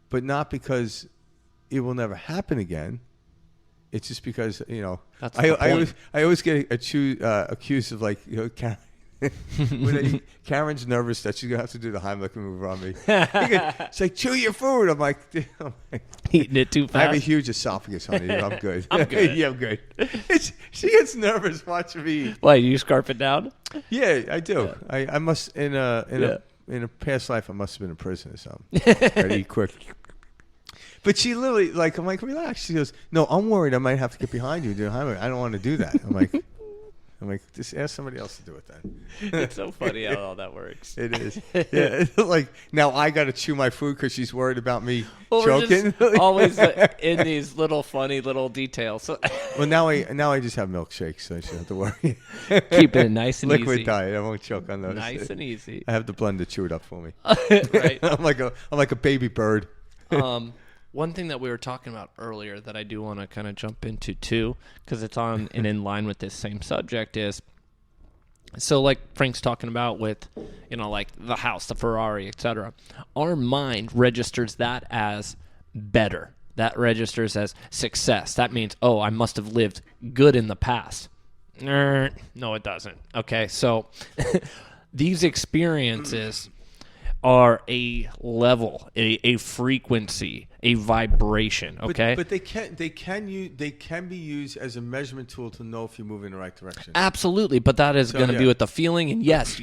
but not because it will never happen again. It's just because, I always get accused of, like, Karen's nervous that she's going to have to do the Heimlich maneuver on me. It's like, chew your food. I'm like, eating it too fast. I have a huge esophagus, honey. I'm good. I'm good. Yeah, I'm good. She gets nervous watching me eat. Why, you scarf it down? Yeah, I do. Yeah. I must, in a past life, I must have been in prison or something. I'd eat quick. But she literally, like, I'm like, relax. She goes, no, I'm worried I might have to get behind you. I don't want to do that. I'm like, just ask somebody else to do it then. It's so funny how all that works. It is. Yeah. Like, now I got to chew my food because she's worried about me choking. We're just always in these little funny little details. Well, now I just have milkshakes, so I shouldn't have to worry. Keeping it nice and Liquid easy. diet. I won't choke on those. Nice and easy. I have the blender chew it up for me. Right. I'm like a baby bird. One thing that we were talking about earlier that I do want to kind of jump into too, because it's on and in line with this same subject is, so like Frank's talking about with, like the house, the Ferrari, etc. Our mind registers that as better. That registers as success. That means, oh, I must have lived good in the past. No, it doesn't. Okay, so these experiences are a level, a frequency, a vibration. Okay, but they can be used as a measurement tool to know if you move in the right direction. absolutely. But that is going to be with the feeling, and yes,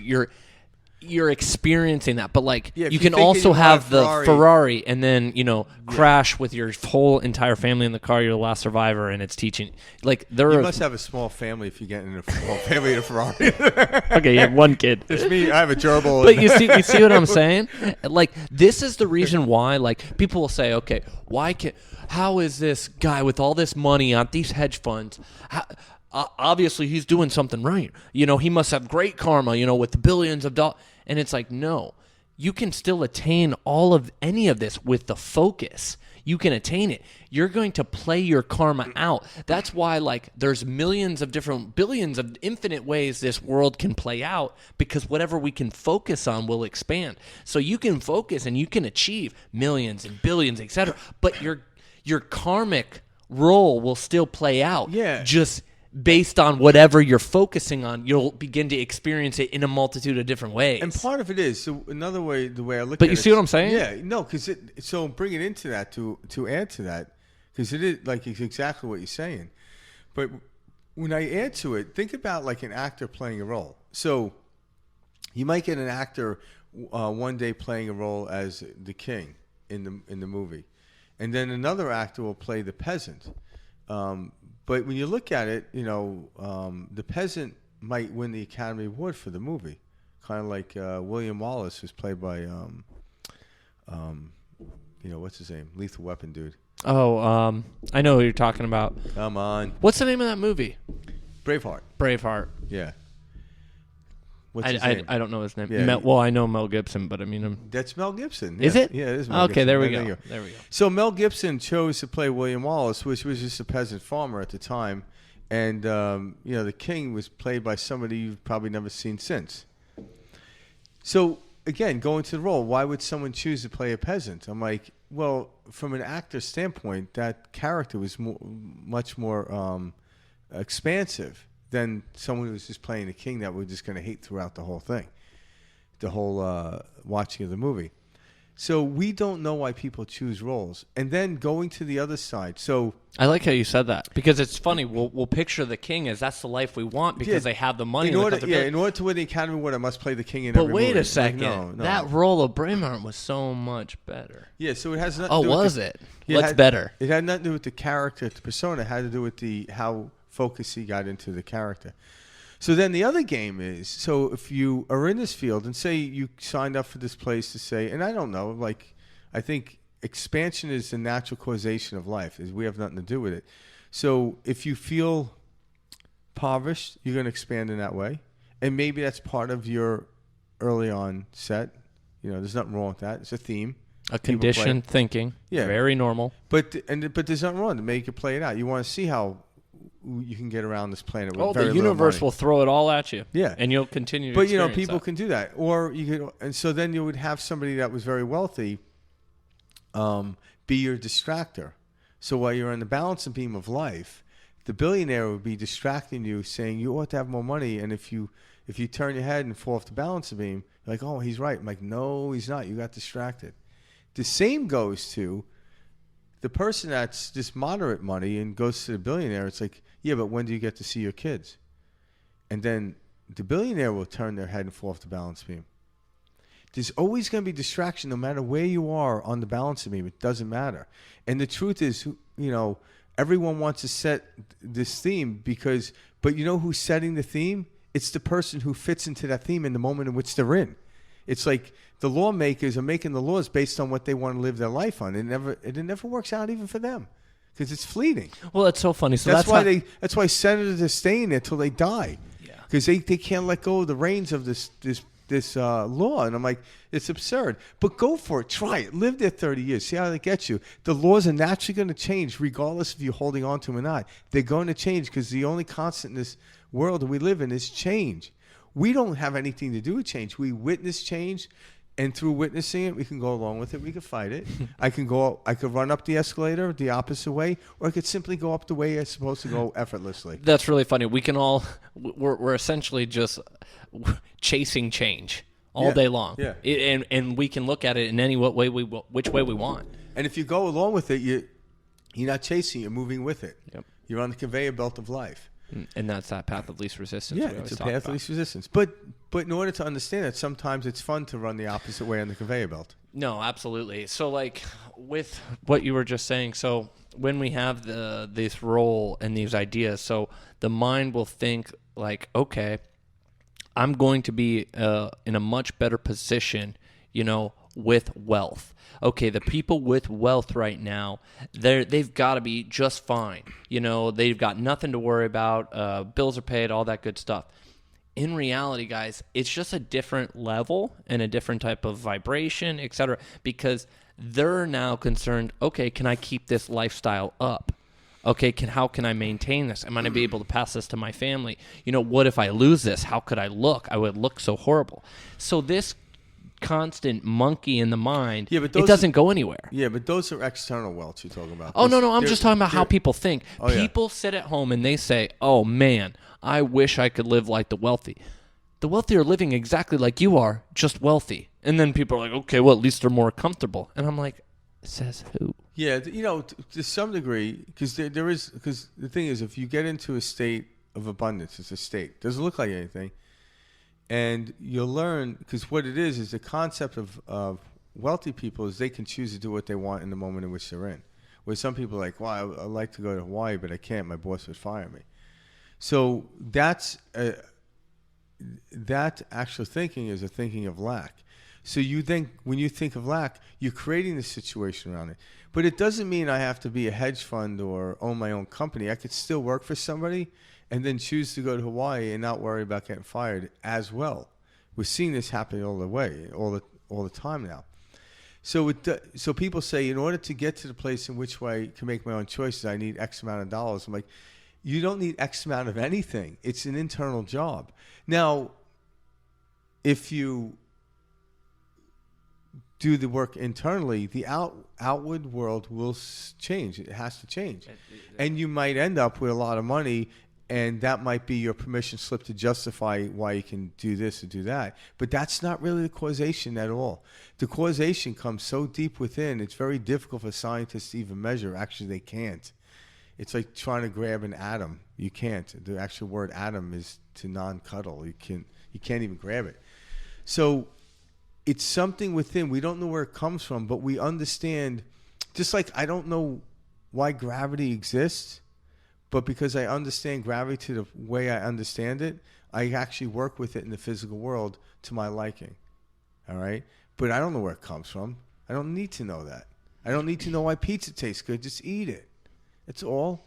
you're experiencing that, but like you can also have the Ferrari and then crash with your whole entire family in the car. You're the last survivor, and it's teaching like you must have a small family if you get in a small family in a Ferrari. Okay, you have one kid. It's me. I have a gerbil. But you see what I'm saying? Like this is the reason why like people will say, okay, how is this guy with all this money on these hedge funds? Obviously he's doing something right. He must have great karma, with the billions of dollars. And it's like, no, you can still attain any of this with the focus. You can attain it. You're going to play your karma out. That's why like there's billions of infinite ways this world can play out, because whatever we can focus on will expand. So you can focus and you can achieve millions and billions, etc. But your karmic role will still play out. Yeah. Just based on whatever you're focusing on, you'll begin to experience it in a multitude of different ways. And part of it is, so another way, the way I look at it. But you see what I'm saying? Yeah, no, because so bring it into that to add to that, because it is like it's exactly what you're saying. But when I add to it, think about like an actor playing a role. So you might get an actor one day playing a role as the king in the movie, and then another actor will play the peasant. But when you look at it, the peasant might win the Academy Award for the movie, kind of like William Wallace, who's played by, what's his name? Lethal Weapon dude. Oh, I know who you're talking about. Come on. What's the name of that movie? Braveheart. Yeah. What's his name? I don't know his name. Yeah. I know Mel Gibson, but I mean... That's Mel Gibson. Is it? Yeah, it is Mel Gibson. Okay, there we go. So Mel Gibson chose to play William Wallace, which was just a peasant farmer at the time. And, the king was played by somebody you've probably never seen since. So, again, going to the role, why would someone choose to play a peasant? I'm like, well, from an actor's standpoint, that character was much more expansive than someone who was just playing a king that we're just going to hate throughout the whole thing, the whole watching of the movie. So we don't know why people choose roles. And then going to the other side. So I like how you said that, because it's funny. We'll picture the king as that's the life we want because they have the money. In order to win the Academy Award, I must play the king in every movie. But wait a second. Like, no. That role of Braveheart was so much better. Yeah, so it has nothing to do with... was it? What's better? It had nothing to do with the character, the persona. It had to do with how focus he got into the character. So then the other game is, so if you are in this field and say you signed up for this place to say, and I don't know, like I think expansion is the natural causation of life. We have nothing to do with it. So if you feel impoverished, you're going to expand in that way. And maybe that's part of your early on set. There's nothing wrong with that. It's a theme. A conditioned thinking. Yeah. Very normal. But there's nothing wrong to make you play it out. You want to see how you can get around this planet with very the universe little money. will throw it all at you. Yeah. And you'll continue to experience people that. can do that. Or and so then you would have somebody that was very wealthy be your distractor. So while you're on the balancing beam of life, the billionaire would be distracting you, saying you ought to have more money, and if you turn your head and fall off the balancing beam, you're like, oh, he's right. I'm like, no, he's not. You got distracted. The same goes to the person that's just moderate money and goes to the billionaire. It's like, yeah, but when do you get to see your kids? And then the billionaire will turn their head and fall off the balance beam. There's always going to be distraction no matter where you are on the balance beam. It doesn't matter. And the truth is, everyone wants to set this theme but you know who's setting the theme? It's the person who fits into that theme in the moment in which they're in. It's like the lawmakers are making the laws based on what they want to live their life on. It never works out even for them because it's fleeting. Well, that's so funny. So that's why senators are staying there till they die. Yeah, because they can't let go of the reins of this law. And I'm like, it's absurd. But go for it. Try it. Live there 30 years. See how that gets you. The laws are naturally going to change regardless if you're holding on to them or not. They're going to change because the only constant in this world that we live in is change. We don't have anything to do with change. We witness change, and through witnessing it, we can go along with it. We can fight it. I could run up the escalator the opposite way, or I could simply go up the way it's supposed to go effortlessly. That's really funny. We can all we're essentially just chasing change. all day long. Yeah. And we can look at it in any way which way we want. And if you go along with it, you're not chasing, you're moving with it. Yep. You're on the conveyor belt of life. And that's that path of least resistance. Yeah, it's a path of least resistance. But in order to understand it, sometimes it's fun to run the opposite way on the conveyor belt. No, absolutely. So like with what you were just saying, so when we have this role and these ideas, so the mind will think like, okay, I'm going to be in a much better position, with wealth. Okay, the people with wealth right now, they've got to be just fine. They've got nothing to worry about. Bills are paid, all that good stuff. In reality, guys, it's just a different level and a different type of vibration, etc. Because they're now concerned, okay, can I keep this lifestyle up? Okay, how can I maintain this? Am I going to be able to pass this to my family? What if I lose this? How could I look? I would look so horrible. So this constant monkey in the mind, it doesn't go anywhere. Yeah, but those are external wealth you're talking about. Oh, no, I'm just talking about how people think. People sit at home and they say, oh, man, I wish I could live like the wealthy. The wealthy are living exactly like you are, just wealthy. And then people are like, okay, well, at least they're more comfortable. And I'm like, says who? Yeah, to some degree, because the thing is, if you get into a state of abundance, it's a state. It doesn't look like anything. And you'll learn, because what it is the concept of wealthy people is they can choose to do what they want in the moment in which they're in. Where some people are like, well, I'd like to go to Hawaii, but I can't. My boss would fire me. So that actual thinking is a thinking of lack. So when you think of lack, you're creating the situation around it. But it doesn't mean I have to be a hedge fund or own my own company. I could still work for somebody and then choose to go to Hawaii and not worry about getting fired as well. We're seeing this happen all the time now. So people say, in order to get to the place in which I can make my own choices, I need X amount of dollars. I'm like, you don't need X amount of anything. It's an internal job. Now, if you do the work internally, the outward world will change. It has to change. And you might end up with a lot of money, and that might be your permission slip to justify why you can do this or do that. But that's not really the causation at all. The causation comes so deep within, it's very difficult for scientists to even measure. Actually, they can't. It's like trying to grab an atom. You can't. The actual word atom is to non-cuddle. You can't even grab it. So it's something within. We don't know where it comes from, but we understand. Just like I don't know why gravity exists, but because I understand gravity to the way I understand it, I actually work with it in the physical world to my liking. All right? But I don't know where it comes from. I don't need to know that. I don't need to know why pizza tastes good. Just eat it. That's all.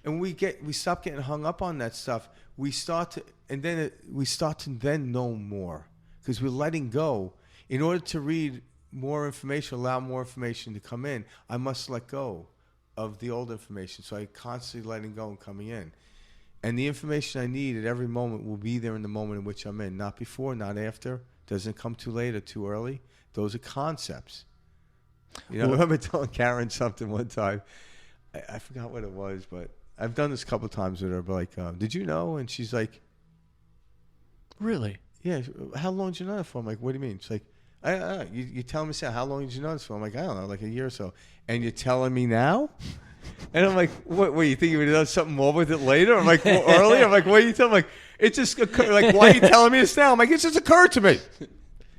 And we stop getting hung up on that stuff. We start to then know more, because we're letting go. In order to read more information, allow more information to come in, I must let go of the old information. So I constantly letting go and coming in. And the information I need at every moment will be there in the moment in which I'm in. Not before, not after. Doesn't come too late or too early. Those are concepts. I remember telling Karen something one time. I forgot what it was, but I've done this a couple of times with her. But like, did you know? And she's like, really? Yeah. How long did you know that for? I'm like, what do you mean? She's like, I don't know. You telling me, how long did you know this for? I'm like, I don't know, like a year or so. And you're telling me now? And I'm like, what you think you would have done something more with it later? I'm like, well, earlier? I'm like, what are you telling me? Like, it just occurred. Like, why are you telling me this now? I'm like, it just occurred to me.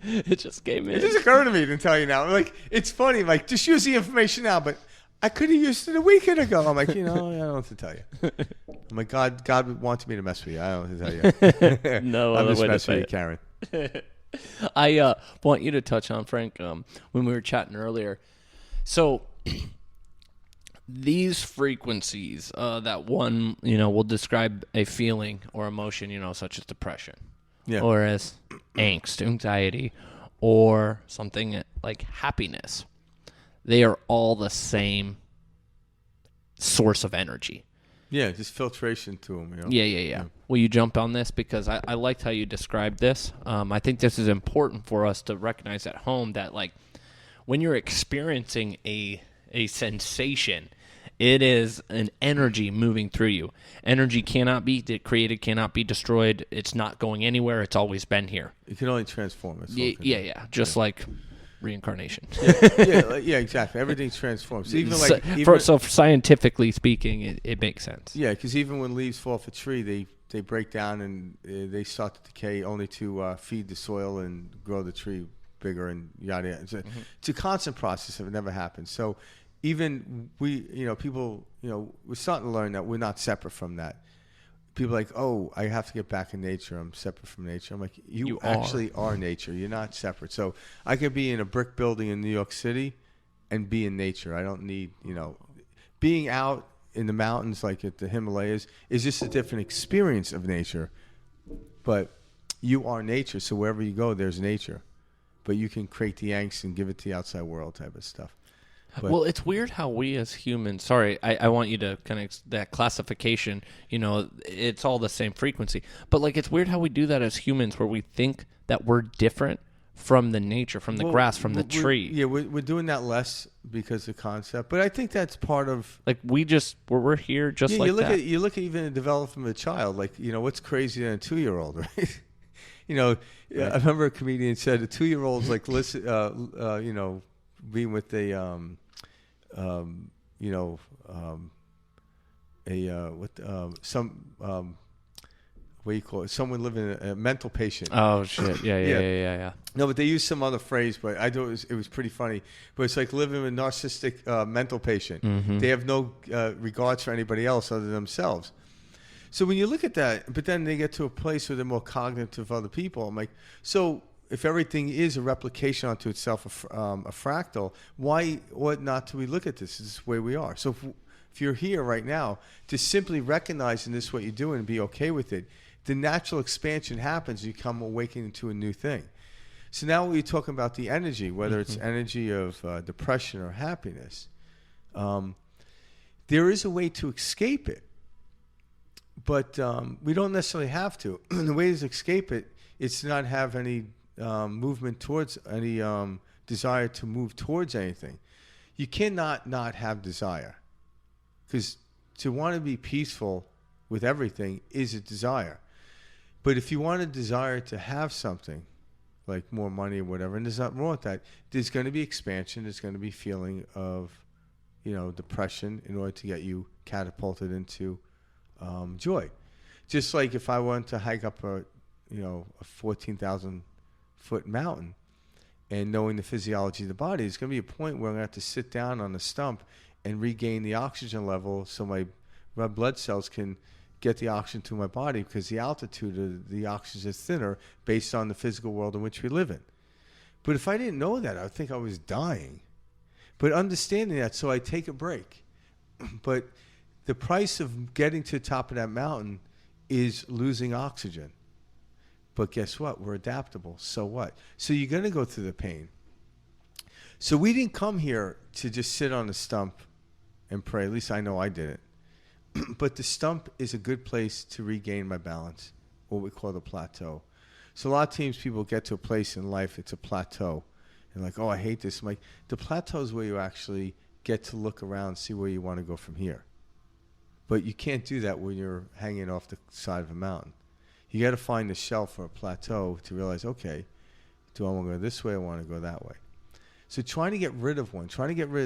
It just came in. It just occurred to me to tell you now. I'm like, it's funny. I'm like, just use the information now, but I could have used it a weekend ago. I'm like, I don't know what to tell you. I'm like, God wanted me to mess with you. I don't know what to tell you. No I'm other just way to messing say with you, it. Karen. I want you to touch on, Frank, when we were chatting earlier. So these frequencies that one, will describe a feeling or emotion, such as depression, or as angst, anxiety, or something like happiness. They are all the same source of energy. Yeah, just filtration to them. Yeah. Will you jump on this? Because I liked how you described this. I think this is important for us to recognize at home that, like, when you're experiencing a sensation It is an energy moving through you. Energy cannot be created, cannot be destroyed. It's not going anywhere. It's always been here. It can only transform. Yeah. Just like reincarnation. Yeah, exactly. Everything's transformed. So even so scientifically speaking, it makes sense. Yeah, because even when leaves fall off a tree, they break down and they start to decay only to feed the soil and grow the tree bigger and yada yada. It's a constant process. It never happens. So even people, we're starting to learn that we're not separate from that. People are like, oh, I have to get back in nature. I'm separate from nature. I'm like, you actually are nature. You're not separate. So I could be in a brick building in New York City and be in nature. I don't need, being out in the mountains like at the Himalayas is just a different experience of nature. But you are nature. So wherever you go, there's nature. But you can create the angst and give it to the outside world type of stuff. But, well, it's weird how we as humans, I want you to kind of, that classification, it's all the same frequency. But like, it's weird how we do that as humans where we think that we're different from the nature, from the grass, from the tree. Yeah, we're doing that less because of the concept. But I think that's part of... Like, we're here just like that. You look at even the development of a child. Like, what's crazier than a 2-year-old, right? Right. I remember a comedian said a 2-year-old's like, listen, being with what do you call it? Someone living a mental patient. Oh shit! Yeah. No, but they use some other phrase, but I thought it was pretty funny. But it's like living with a narcissistic mental patient. Mm-hmm. They have no regards for anybody else other than themselves. So when you look at that, but then they get to a place where they're more cognitive of other people. I'm like, so if everything is a replication onto itself, a fractal, why not do we look at this? This is the way we are. So if you're here right now, to simply recognizing this, what you're doing, and be okay with it, the natural expansion happens. You come awakening to a new thing. So now we're talking about the energy, whether it's energy of depression or happiness. There is a way to escape it. But we don't necessarily have to. The way to escape it is to not have any movement towards any desire to move towards anything. You cannot not have desire. Because to want to be peaceful with everything is a desire. But if you want a desire to have something, like more money or whatever, and there's nothing wrong with that, there's going to be expansion. There's going to be feeling of, depression in order to get you catapulted into joy. Just like if I wanted to hike up a 14,000 foot mountain, and knowing the physiology of the body, there's going to be a point where I'm going to have to sit down on a stump and regain the oxygen level so my red blood cells can get the oxygen to my body, because the altitude of the oxygen is thinner based on the physical world in which we live in. But if I didn't know that, I would think I was dying. But understanding that, so I take a break. But the price of getting to the top of that mountain is losing oxygen. But guess what? We're adaptable. So what? So you're going to go through the pain. So we didn't come here to just sit on a stump and pray. At least I know I didn't. But the stump is a good place to regain my balance, what we call the plateau. So a lot of times people get to a place in life, it's a plateau. And like, oh, I hate this. I'm like, the plateau is where you actually get to look around, see where you want to go from here. But you can't do that when you're hanging off the side of a mountain. You got to find the shelf or a plateau to realize, okay, do I want to go this way or I want to go that way? So trying to get rid of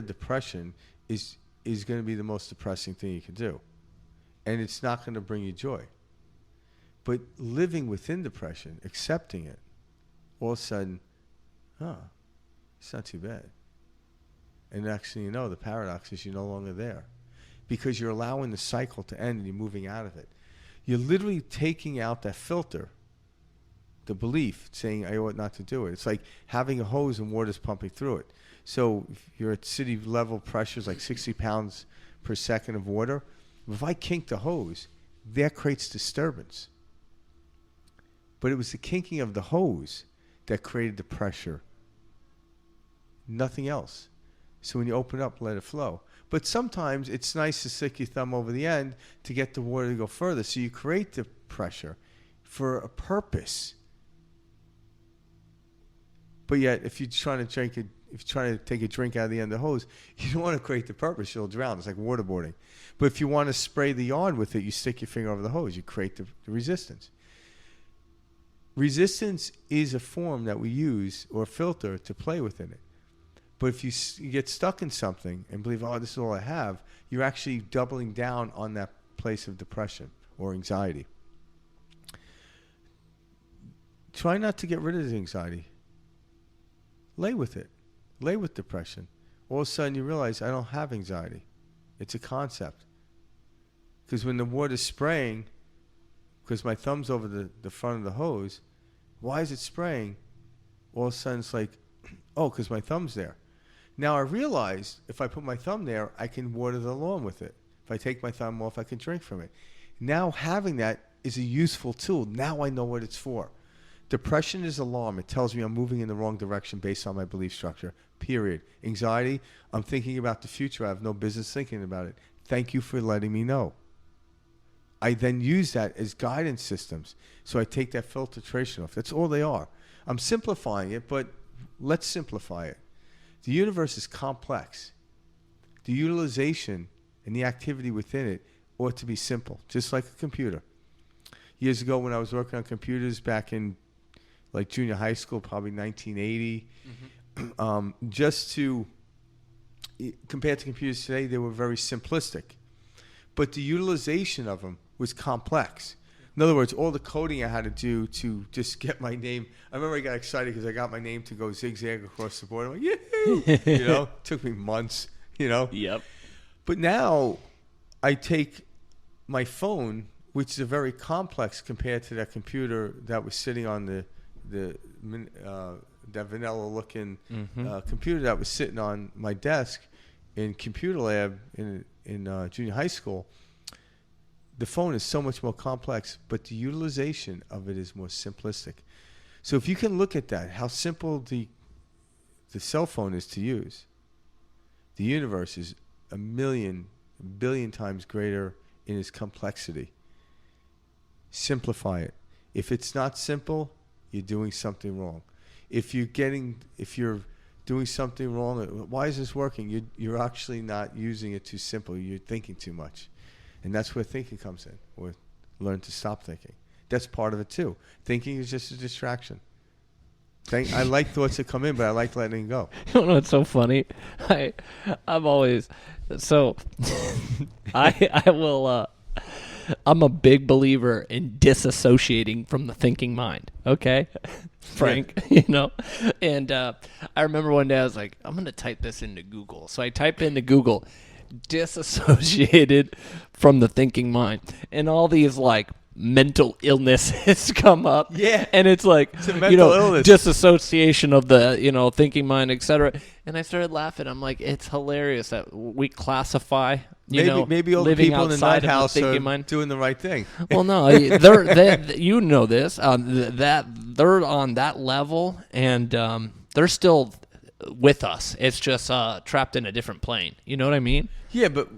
depression is going to be the most depressing thing you can do. And it's not going to bring you joy. But living within depression, accepting it, all of a sudden, it's not too bad. And actually, the paradox is you're no longer there. Because you're allowing the cycle to end and you're moving out of it. You're literally taking out that filter, the belief, saying I ought not to do it. It's like having a hose and water's pumping through it. So if you're at city level pressures, like 60 pounds per second of water, if I kink the hose, that creates disturbance. But it was the kinking of the hose that created the pressure. Nothing else. So when you open up, let it flow. But sometimes it's nice to stick your thumb over the end to get the water to go further. So you create the pressure for a purpose. But yet, if you're trying to drink if you're trying to take a drink out of the end of the hose, you don't want to create the purpose. You'll drown. It's like waterboarding. But if you want to spray the yarn with it, you stick your finger over the hose. You create the resistance. Resistance is a form that we use or filter to play within it. But if you get stuck in something and believe, oh, this is all I have, you're actually doubling down on that place of depression or anxiety. Try not to get rid of the anxiety. Lay with it. Lay with depression. All of a sudden you realize I don't have anxiety. It's a concept. Because when the water's spraying, because my thumb's over the front of the hose, why is it spraying? All of a sudden it's like, oh, because my thumb's there. Now I realize if I put my thumb there, I can water the lawn with it. If I take my thumb off, I can drink from it. Now having that is a useful tool. Now I know what it's for. Depression is alarm. It tells me I'm moving in the wrong direction based on my belief structure, period. Anxiety, I'm thinking about the future. I have no business thinking about it. Thank you for letting me know. I then use that as guidance systems. So I take that filtration off. That's all they are. I'm simplifying it, but let's simplify it. The universe is complex. The utilization and the activity within it ought to be simple, just like a computer. Years ago when I was working on computers back in like junior high school, probably 1980, just to, compared to computers today, they were very simplistic. But the utilization of them was complex. In other words, all the coding I had to do to just get my name. I remember I got excited because I got my name to go zigzag across the board. I'm like, yahoo! You know, it took me months, you know. Yep. But now I take my phone, which is a very complex compared to that computer that was sitting on that vanilla-looking computer that was sitting on my desk in computer lab in junior high school. The phone is so much more complex, but the utilization of it is more simplistic. So if you can look at that, how simple the cell phone is to use, the universe is a billion times greater in its complexity. Simplify it. If it's not simple, you're doing something wrong. If you're doing something wrong, why is this working? You're actually not using it too simple. You're thinking too much. And that's where thinking comes in, or learn to stop thinking. That's part of it too. Thinking is just a distraction. I like thoughts that come in, but I like letting go. You know what's so funny? I'm always so I will I'm a big believer in disassociating from the thinking mind. Okay, Frank, you know. And I remember one day I was like, I'm gonna type this into Google. So I type into Google, disassociated from the thinking mind, and all these like mental illnesses come up. Yeah. And it's like, it's a mental illness. Disassociation of the, thinking mind, etc. And I started laughing. I'm like, it's hilarious that we classify, maybe all the living people in the outside night house are mind. doing the right thing. Well, no, they you know this, that they're on that level, and they're still with us. It's just trapped in a different plane. You know what I mean? Yeah, but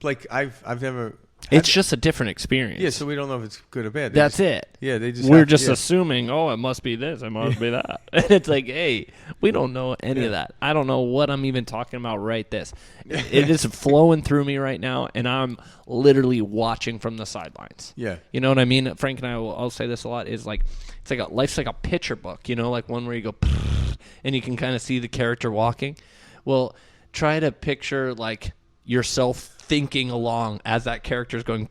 like I've never. It's just a different experience. Yeah, so we don't know if it's good or bad. That's it. Yeah, we're just assuming, oh, it must be this, it must be that. And it's like, hey, we don't know any of that. I don't know what I'm even talking about right this. It is flowing through me right now, and I'm literally watching from the sidelines. Yeah. You know what I mean? Frank and I'll say this a lot, is like, it's like life's like a picture book, like one where you go, and you can kind of see the character walking. Well, try to picture like yourself thinking along as that character is going.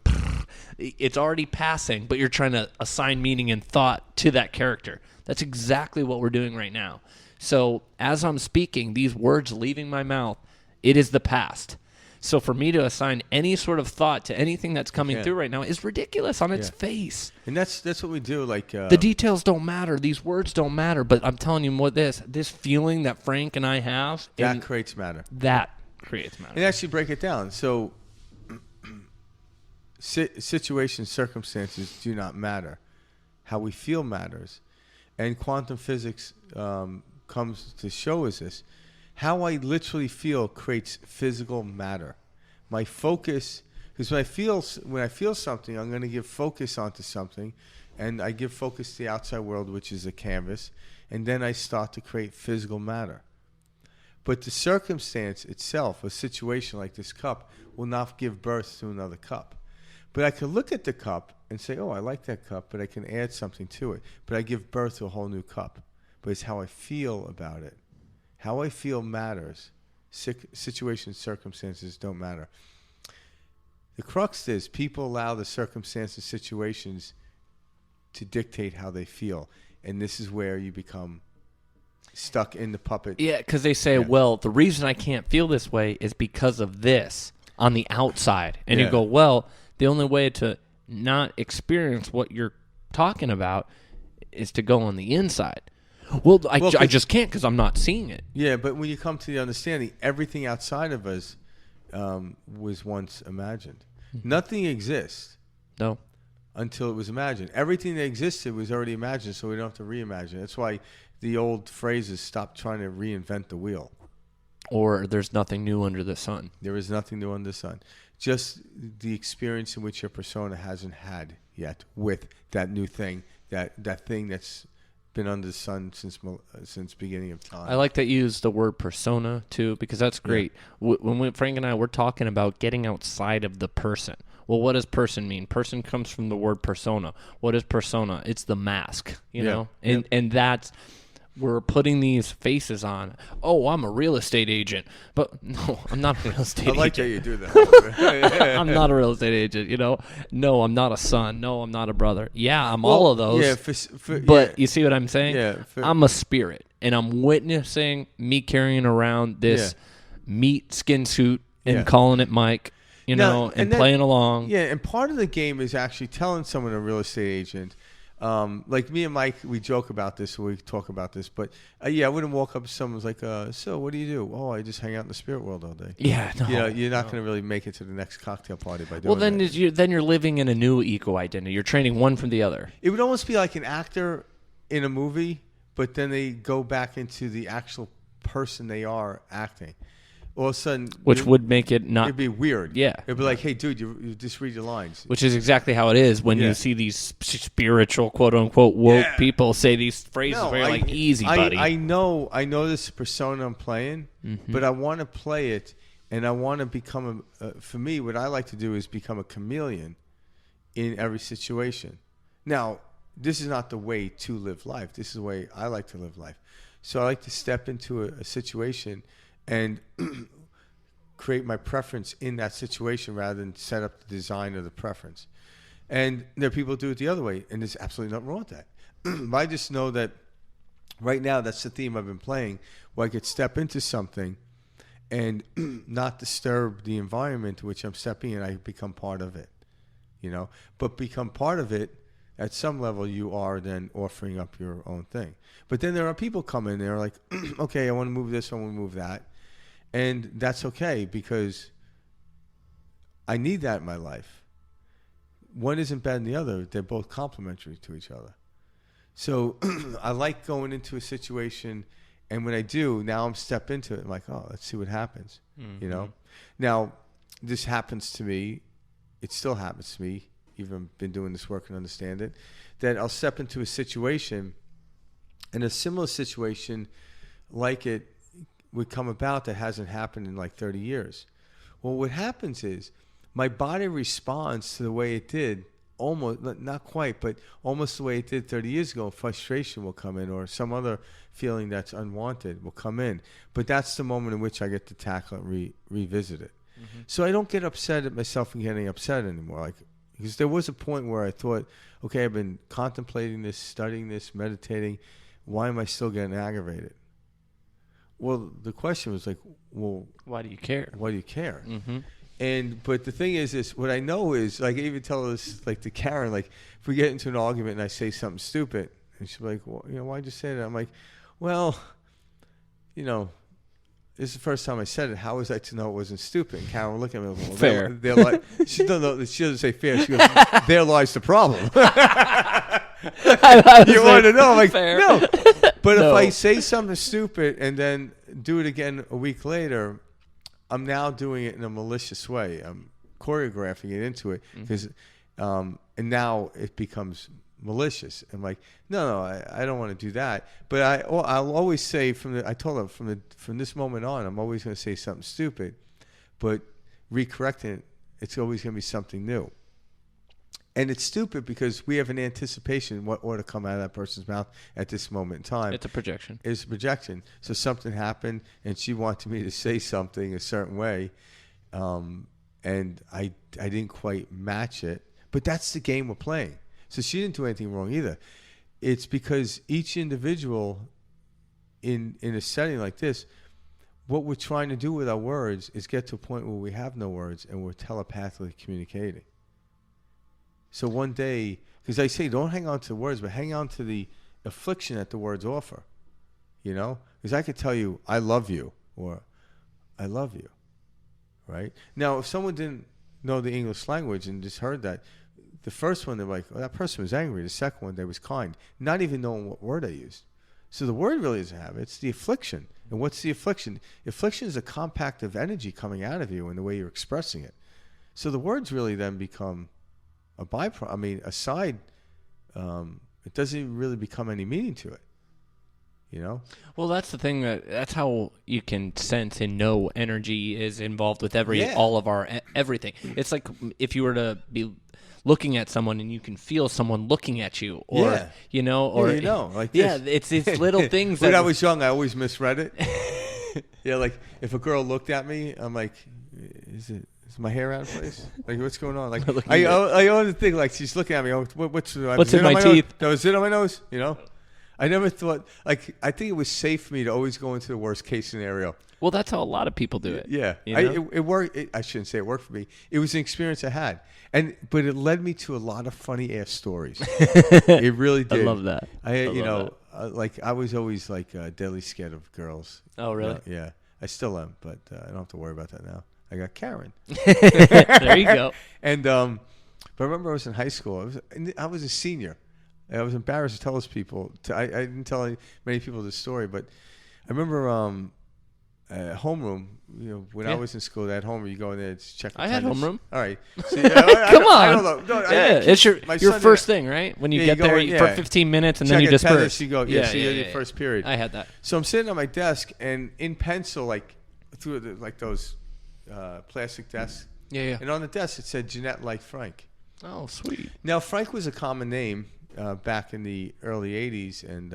It's already passing, but you're trying to assign meaning and thought to that character. That's exactly what we're doing right now. So as I'm speaking, these words leaving my mouth, it is the past. So for me to assign any sort of thought to anything that's coming through right now is ridiculous on its face. And that's what we do. Like the details don't matter. These words don't matter. But I'm telling you what, this feeling that Frank and I have, that creates matter. That creates matter. And actually break it down. So situations, circumstances do not matter. How we feel matters. And quantum physics comes to show us this. How I literally feel creates physical matter. My focus, because when I feel something, I'm going to give focus onto something, and I give focus to the outside world, which is a canvas, and then I start to create physical matter. But the circumstance itself, a situation like this cup, will not give birth to another cup. But I could look at the cup and say, oh, I like that cup, but I can add something to it. But I give birth to a whole new cup. But it's how I feel about it. How I feel matters. Situations, circumstances don't matter. The crux is people allow the circumstances, situations to dictate how they feel. And this is where you become stuck in the puppet. Yeah, because they say, well, the reason I can't feel this way is because of this on the outside. And you go, well, the only way to not experience what you're talking about is to go on the inside. Well, I just can't because I'm not seeing it. Yeah, but when you come to the understanding, everything outside of us was once imagined. Nothing exists. No. Until it was imagined. Everything that existed was already imagined, so we don't have to reimagine. That's why the old phrases, stop trying to reinvent the wheel. Or there's nothing new under the sun. There is nothing new under the sun. Just the experience in which your persona hasn't had yet with that new thing, that thing that's been under the sun since beginning of time. I like that you use the word persona too, because that's great. Yeah. When Frank and I were talking about getting outside of the person. Well, what does person mean? Person comes from the word persona. What is persona? It's the mask, you know? And that's, we're putting these faces on. Oh, I'm a real estate agent. But no, I'm not a real estate agent. I like how you do that. I'm not a real estate agent, you know? No, I'm not a son. No, I'm not a brother. Yeah, I'm all of those. Yeah, but you see what I'm saying? Yeah, I'm a spirit, and I'm witnessing me carrying around this meat skin suit and calling it Mike, you know, and then, playing along. Yeah, and part of the game is actually telling someone a real estate agent. Like me and Mike, we joke about this, we talk about this, but I wouldn't walk up to someone who's like, so what do you do? Oh, I just hang out in the spirit world all day. Yeah, no. You know, you're not going to really make it to the next cocktail party by doing that. Well, then you're living in a new eco-identity. You're training one from the other. It would almost be like an actor in a movie, but then they go back into the actual person they are acting. All of a sudden, which would make it not. It'd be weird. Yeah, it'd be like, "Hey, dude, you just read your lines." Which is exactly how it is when you see these spiritual, quote unquote, woke people say these phrases where you're like, "Easy, buddy." I know this persona I'm playing, but I want to play it, and I want to become for me, what I like to do is become a chameleon in every situation. Now, this is not the way to live life. This is the way I like to live life. So I like to step into a situation and create my preference in that situation rather than set up the design of the preference. And there are people who do it the other way, and there's absolutely nothing wrong with that. But I just know that right now that's the theme I've been playing, where I could step into something and not disturb the environment to which I'm stepping in. I become part of it, you know. But become part of it, at some level you are then offering up your own thing. But then there are people come in, they're like, okay, I want to move this, I want to move that. And that's okay because I need that in my life. One isn't better than the other. They're both complementary to each other. So I like going into a situation, and when I do, now I'm step into it. I'm like, oh, let's see what happens. You know? Now, this happens to me. It still happens to me. Even been doing this work and understand it. That I'll step into a situation, and a similar situation like it would come about that hasn't happened in like 30 years. Well, what happens is my body responds to the way it did, almost, not quite, but almost the way it did 30 years ago. Frustration will come in, or some other feeling that's unwanted will come in. But that's the moment in which I get to tackle it, revisit it. So I don't get upset at myself and getting upset anymore. Like, because there was a point where I thought, okay, I've been contemplating this, studying this, meditating. Why am I still getting aggravated? Well, the question was like, well, why do you care? Why do you care? But the thing is what I know is, like, I even tell this, like, to Karen, like, if we get into an argument and I say something stupid, and she's like, well, you know, why'd you say that? I'm like, well, you know, this is the first time I said it. How was I to know it wasn't stupid? And Karen would look at me, well, fair. They're like, she doesn't say fair. She goes, there lies the problem. You want to know? I'm like, fair. No. But if I say something stupid and then do it again a week later, I'm now doing it in a malicious way. I'm choreographing it into it because, and now it becomes malicious. I'm like, no, I don't want to do that. But I'll always say I told her from this moment on, I'm always going to say something stupid, but recorrecting it, it's always going to be something new. And it's stupid because we have an anticipation what ought to come out of that person's mouth at this moment in time. It's a projection. It's a projection. So something happened, and she wanted me to say something a certain way, and I didn't quite match it. But that's the game we're playing. So she didn't do anything wrong either. It's because each individual in a setting like this, what we're trying to do with our words is get to a point where we have no words and we're telepathically communicating. So one day, because I say don't hang on to the words, but hang on to the affliction that the words offer. You know? Because I could tell you, I love you, or I love you. Right? Now, if someone didn't know the English language and just heard that, the first one, they're like, oh, that person was angry. The second one, they was kind. Not even knowing what word I used. So the word really doesn't have it. It's the affliction. And what's the affliction? Affliction is a compact of energy coming out of you and the way you're expressing it. So the words really then become a byproduct. I mean, aside, it doesn't really become any meaning to it. You know? Well, that's the thing. That's how you can sense and know energy is involved with all of our everything. It's like if you were to be looking at someone and you can feel someone looking at you, or like this. It's little things. When I was young, I always misread it. Yeah, like if a girl looked at me, I'm like, is my hair out of place? Like, what's going on? Like, I always think like she's looking at me. Oh, what's in my teeth? No, is it on my nose? You know, I never thought like I think it was safe for me to always go into the worst case scenario. Well, that's how a lot of people do it. Yeah, you know? it worked. I shouldn't say it worked for me. It was an experience I had, but it led me to a lot of funny ass stories. It really did. I love that. I was always like deadly scared of girls. Oh, really? Yeah, I still am, but I don't have to worry about that now. I got Karen. There you go. And but I remember I was in high school. I was a senior. I was embarrassed to tell those people. I didn't tell many people this story, but I remember homeroom. You know, when I was in school, they had homeroom. You go in there to check. I had homeroom. All right. So, Come on. I don't know. No, it's your first thing, right? When you get there for 15 minutes and then you disperse. Tennis, you go. Yeah, your first period. I had that. So I'm sitting at my desk, and in pencil, like through those plastic desks. Yeah. And on the desk, it said Jeanette like Frank. Oh, sweet. Now, Frank was a common name back in the early 80s and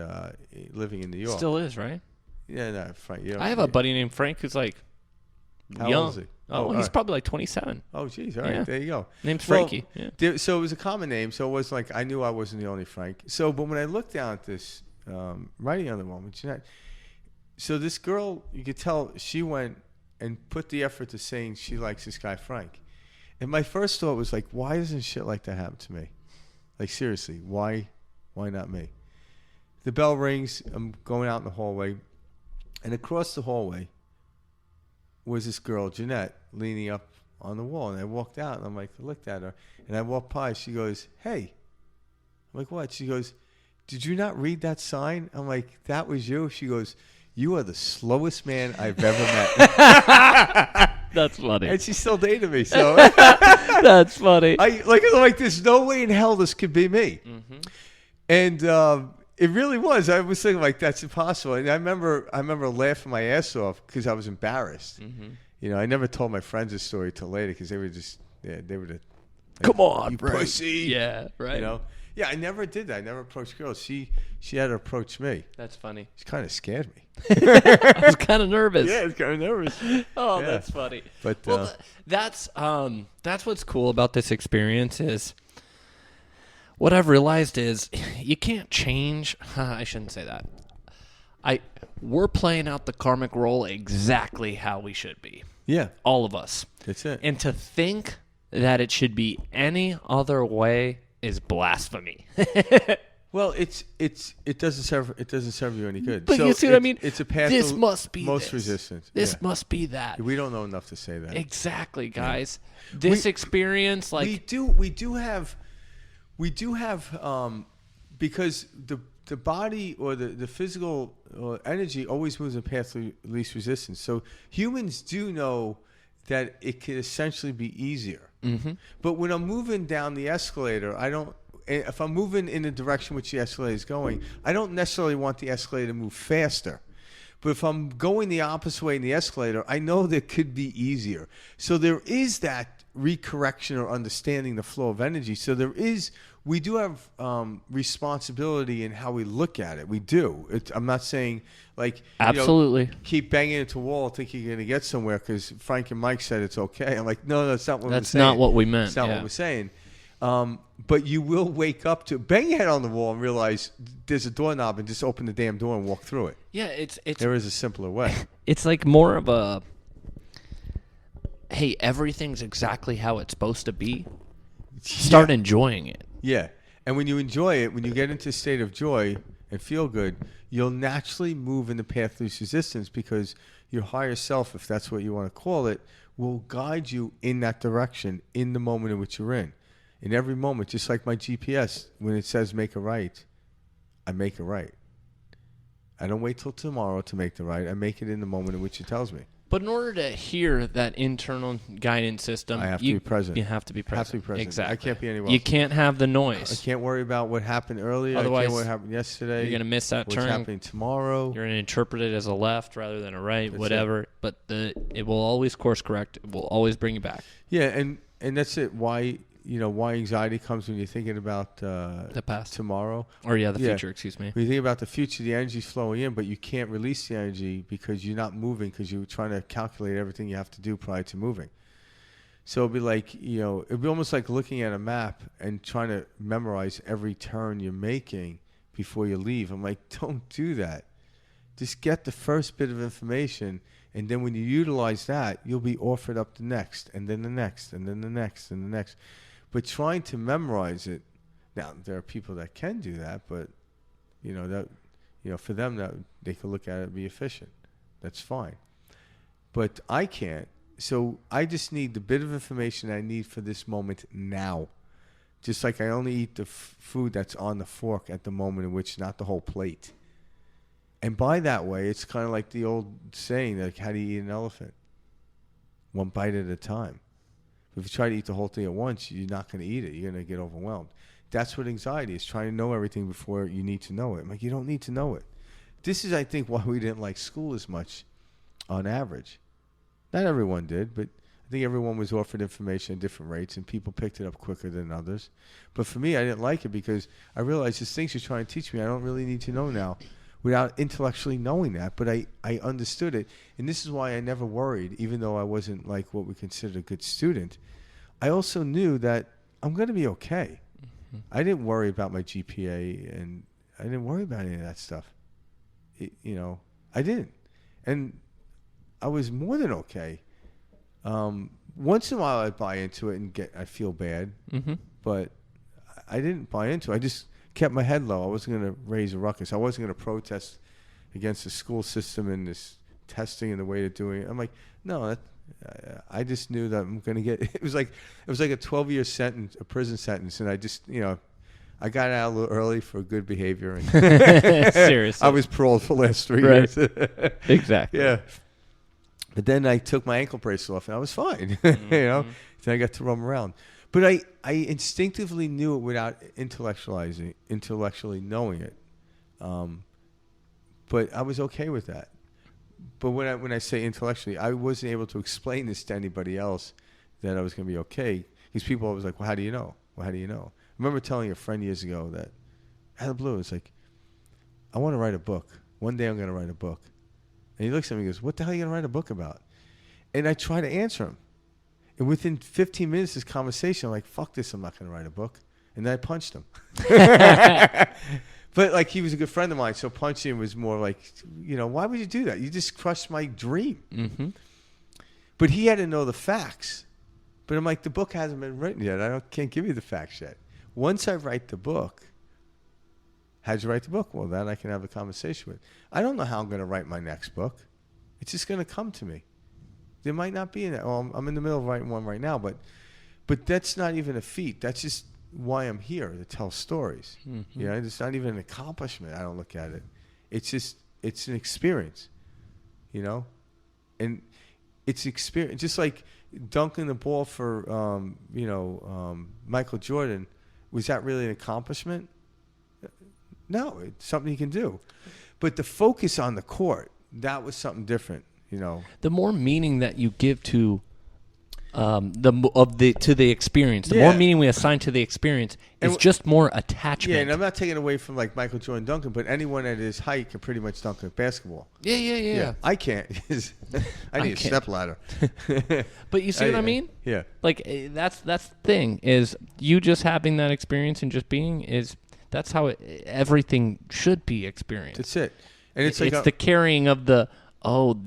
living in New York. Still is, right? Yeah, no, Frank. I have a buddy named Frank who's like how young. Old is he? He's probably like 27. Oh, geez. All right. There you go. Name's Frankie. So it was a common name. So it was like I knew I wasn't the only Frank. So, but when I looked down at this writing on the wall, Jeanette, so this girl, you could tell she went and put the effort to saying she likes this guy Frank. And my first thought was like, why doesn't shit like that happen to me? Like, seriously, why not me? The bell rings. I'm going out in the hallway. And across the hallway was this girl, Jeanette, leaning up on the wall. And I walked out, and I'm like, I looked at her. And I walked by. She goes, hey. I'm like, what? She goes, did you not read that sign? I'm like, that was you? She goes, you are the slowest man I've ever met. That's funny. And she still dated me, so. That's funny. I'm like, there's no way in hell this could be me. Mm-hmm. And it really was. I was thinking, like, that's impossible. And I remember laughing my ass off because I was embarrassed. Mm-hmm. You know, I never told my friends this story till later because they were just, they were the, come on, you Frank. pussy. Yeah, right. You know? Yeah, I never did that. I never approached girls. She had to approach me. That's funny. She kind of scared me. I was kind of nervous. Yeah, I was kind of nervous. Oh, yeah. That's funny. But that's what's cool about this experience is what I've realized is you can't change. I shouldn't say that. We're playing out the karmic role exactly how we should be. Yeah, all of us. That's it. And to think that it should be any other way is blasphemy. Well, it doesn't serve you any good. But so you see what I mean? It's a path this to must be most this. resistance. This must be that. We don't know enough to say that. Exactly, guys. Yeah. This experience, like we do have because the body or the physical energy always moves in a path of least resistance. So humans do know that it could essentially be easier. Mm-hmm. But when I'm moving down the escalator, if I'm moving in the direction which the escalator is going, I don't necessarily want the escalator to move faster. But if I'm going the opposite way in the escalator, I know that could be easier. So there is that recorrection or understanding the flow of energy. So we do have responsibility in how we look at it. We do. I'm not saying like absolutely keep banging into a wall thinking you're going to get somewhere because Frank and Mike said it's okay. I'm like, no, that's not what we're saying. That's not what we meant. That's not what we're saying. But you will wake up to bang your head on the wall and realize there's a doorknob and just open the damn door and walk through it. Yeah, there is a simpler way. It's like more of a, hey, everything's exactly how it's supposed to be. Start enjoying it. Yeah, and when you enjoy it, when you get into a state of joy and feel good, you'll naturally move in the path of least resistance because your higher self, if that's what you want to call it, will guide you in that direction in the moment in which you're in. In every moment, just like my GPS, when it says make a right, I make a right. I don't wait till tomorrow to make the right. I make it in the moment in which it tells me. But in order to hear that internal guidance system, I have to be present. You have to be present. I have to be present. Exactly. I can't be anywhere else. You can't have the noise. I can't worry about what happened earlier. Otherwise, I can't worry what happened yesterday. You're going to miss that turn. What's happening tomorrow. You're going to interpret it as a left rather than a right, That's whatever. It. But it will always course correct. It will always bring you back. Yeah, and that's it. Why anxiety comes when you're thinking about the past, tomorrow, or the future. Excuse me. When you think about the future, the energy's flowing in, but you can't release the energy because you're not moving because you're trying to calculate everything you have to do prior to moving. So it'd be like it'd be almost like looking at a map and trying to memorize every turn you're making before you leave. I'm like, don't do that. Just get the first bit of information. And then when you utilize that, you'll be offered up the next, and then the next, and then the next, and the next. But trying to memorize it, now there are people that can do that, but for them that they can look at it and be efficient. That's fine. But I can't. So I just need the bit of information I need for this moment now. Just like I only eat the food that's on the fork at the moment in which, not the whole plate. And by that way, it's kind of like the old saying, like, how do you eat an elephant? One bite at a time. If you try to eat the whole thing at once, you're not going to eat it. You're going to get overwhelmed. That's what anxiety is, trying to know everything before you need to know it. I'm like, you don't need to know it. This is, I think, why we didn't like school as much on average. Not everyone did, but I think everyone was offered information at different rates, and people picked it up quicker than others. But for me, I didn't like it because I realized there's things you're trying to teach me I don't really need to know now without intellectually knowing that. But I understood it, and this is why I never worried, even though I wasn't like what we considered a good student. I also knew that I'm going to be okay. Mm-hmm. I didn't worry about my GPA, and I didn't worry about any of that stuff. I didn't. And I was more than okay. Once in a while I'd buy into it and I feel bad, but I didn't buy into it. I just kept my head low. I wasn't going to raise a ruckus. I wasn't going to protest against the school system and this testing and the way they're doing it. I'm like, no, I just knew that I'm going to get. It was like a 12-year sentence, a prison sentence, and I just I got out a little early for good behavior. And Seriously, I was paroled for the last 3 years. Exactly. Yeah. But then I took my ankle bracelet off and I was fine. Then I got to roam around. But I instinctively knew it without intellectually knowing it. But I was okay with that. But when I say intellectually, I wasn't able to explain this to anybody else that I was going to be okay. Because people always like, well, how do you know? Well, how do you know? I remember telling a friend years ago that, out of the blue, it's like, I want to write a book. One day I'm going to write a book. And he looks at me and goes, what the hell are you going to write a book about? And I try to answer him. And within 15 minutes of this conversation, I'm like, fuck this, I'm not going to write a book. And then I punched him. But like, he was a good friend of mine, so punching him was more like, why would you do that? You just crushed my dream. Mm-hmm. But he had to know the facts. But I'm like, the book hasn't been written yet. Can't give you the facts yet. Once I write the book, how'd you write the book? Well, then I can have a conversation with. I don't know how I'm going to write my next book. It's just going to come to me. There might not be I'm in the middle of writing one right now, but that's not even a feat. That's just why I'm here, to tell stories. Mm-hmm. It's not even an accomplishment. I don't look at it. It's an experience, and it's experience. Just like dunking the ball for, Michael Jordan. Was that really an accomplishment? No, it's something you can do. But the focus on the court, that was something different, you know. The more meaning that you give to the experience, the Yeah. more meaning we assign to the experience is just more attachment. Yeah, and I'm not taking away from like Michael Jordan dunking, but anyone at his height can pretty much dunk a basketball. Yeah. I can't. I need a step ladder. But you see what I mean? Yeah. Like that's the thing is you just having that experience and just being that's how everything should be experienced. That's it. And it's like the carrying of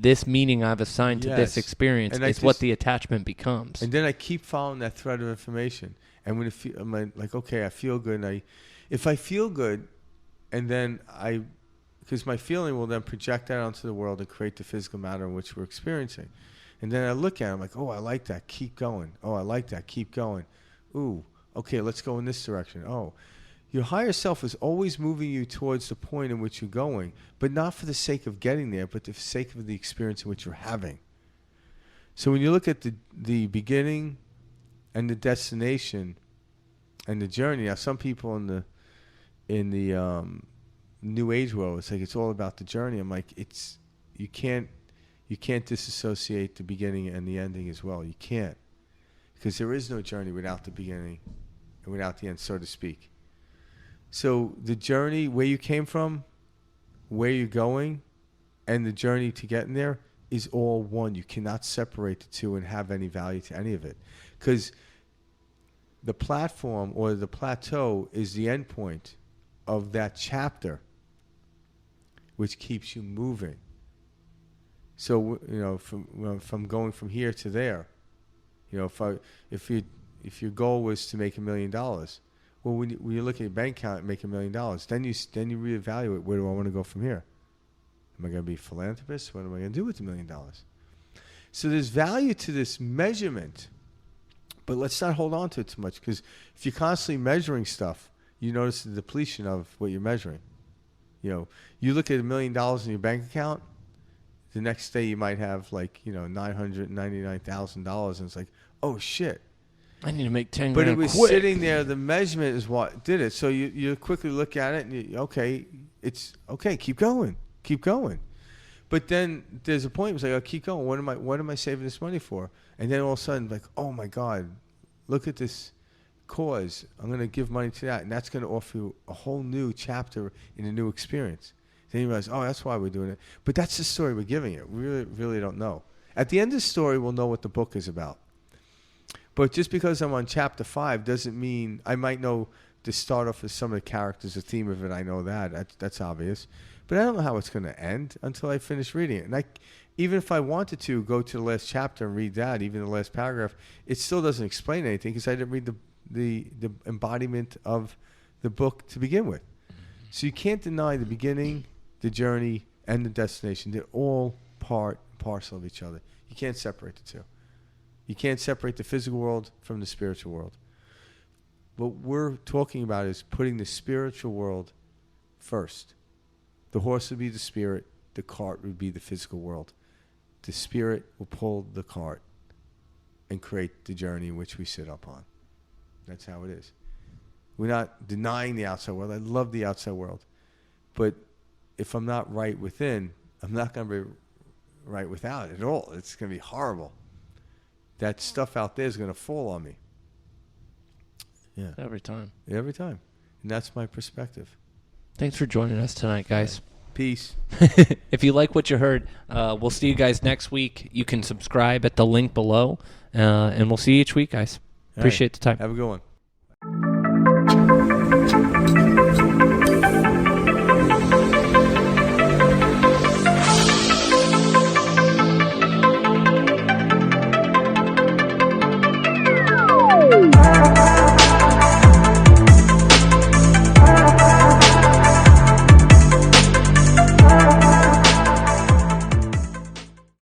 this meaning I've assigned to this experience is what the attachment becomes. And then I keep following that thread of information. And when I'm like, okay, I feel good. And if I feel good, and then because my feeling will then project that onto the world and create the physical matter in which we're experiencing. And then I look at it, I'm like, oh, I like that. Keep going. Oh, I like that. Keep going. Ooh, okay, let's go in this direction. Oh. Your higher self is always moving you towards the point in which you're going, but not for the sake of getting there, but for the sake of the experience in which you're having. So when you look at the beginning and the destination and the journey, now some people in the New Age world, it's like it's all about the journey. I'm like, you can't disassociate the beginning and the ending as well. You can't, because there is no journey without the beginning and without the end, so to speak. So the journey, where you came from, where you're going, and the journey to getting there is all one. You cannot separate the two and have any value to any of it. Because the platform or the plateau is the end point of that chapter, which keeps you moving. So, you know, from going from here to there, you know, if your goal was to make $1 million, well, when you look at your bank account and make $1 million, then you reevaluate, where do I want to go from here? Am I going to be a philanthropist? What am I going to do with $1 million? So there's value to this measurement, but let's not hold on to it too much, because if you're constantly measuring stuff, you notice the depletion of what you're measuring. You know, you look at $1 million in your bank account, the next day you might have like, you know, $999,000, and it's like, oh shit. I need to make 10 But grand it was quick. sitting there. The measurement is what did it. So you quickly look at it and it's okay. Keep going. But then there's a point where it's like, oh, keep going. What am I saving this money for? And then all of a sudden, like, oh my God, look at this cause. I'm going to give money to that, and that's going to offer you a whole new chapter in a new experience. Then you realize, oh, that's why we're doing it. But that's the story we're giving it. We really, really don't know. At the end of the story, we'll know what the book is about. But just because I'm on chapter 5 doesn't mean I might know to start off with some of the characters, the theme of it. I know that's obvious. But I don't know how it's going to end until I finish reading it. And even if I wanted to go to the last chapter and read that, even the last paragraph, it still doesn't explain anything because I didn't read the embodiment of the book to begin with. So you can't deny the beginning, the journey, and the destination. They're all part and parcel of each other. You can't separate the two. You can't separate the physical world from the spiritual world. What we're talking about is putting the spiritual world first. The horse would be the spirit. The cart would be the physical world. The spirit will pull the cart and create the journey in which we sit up on. That's how it is. We're not denying the outside world. I love the outside world. But if I'm not right within, I'm not going to be right without it at all. It's going to be horrible. That stuff out there is going to fall on me. Yeah. Every time. Every time. And that's my perspective. Thanks for joining us tonight, guys. Peace. If you like what you heard, we'll see you guys next week. You can subscribe at the link below, and we'll see you each week, guys. Appreciate the time. Have a good one.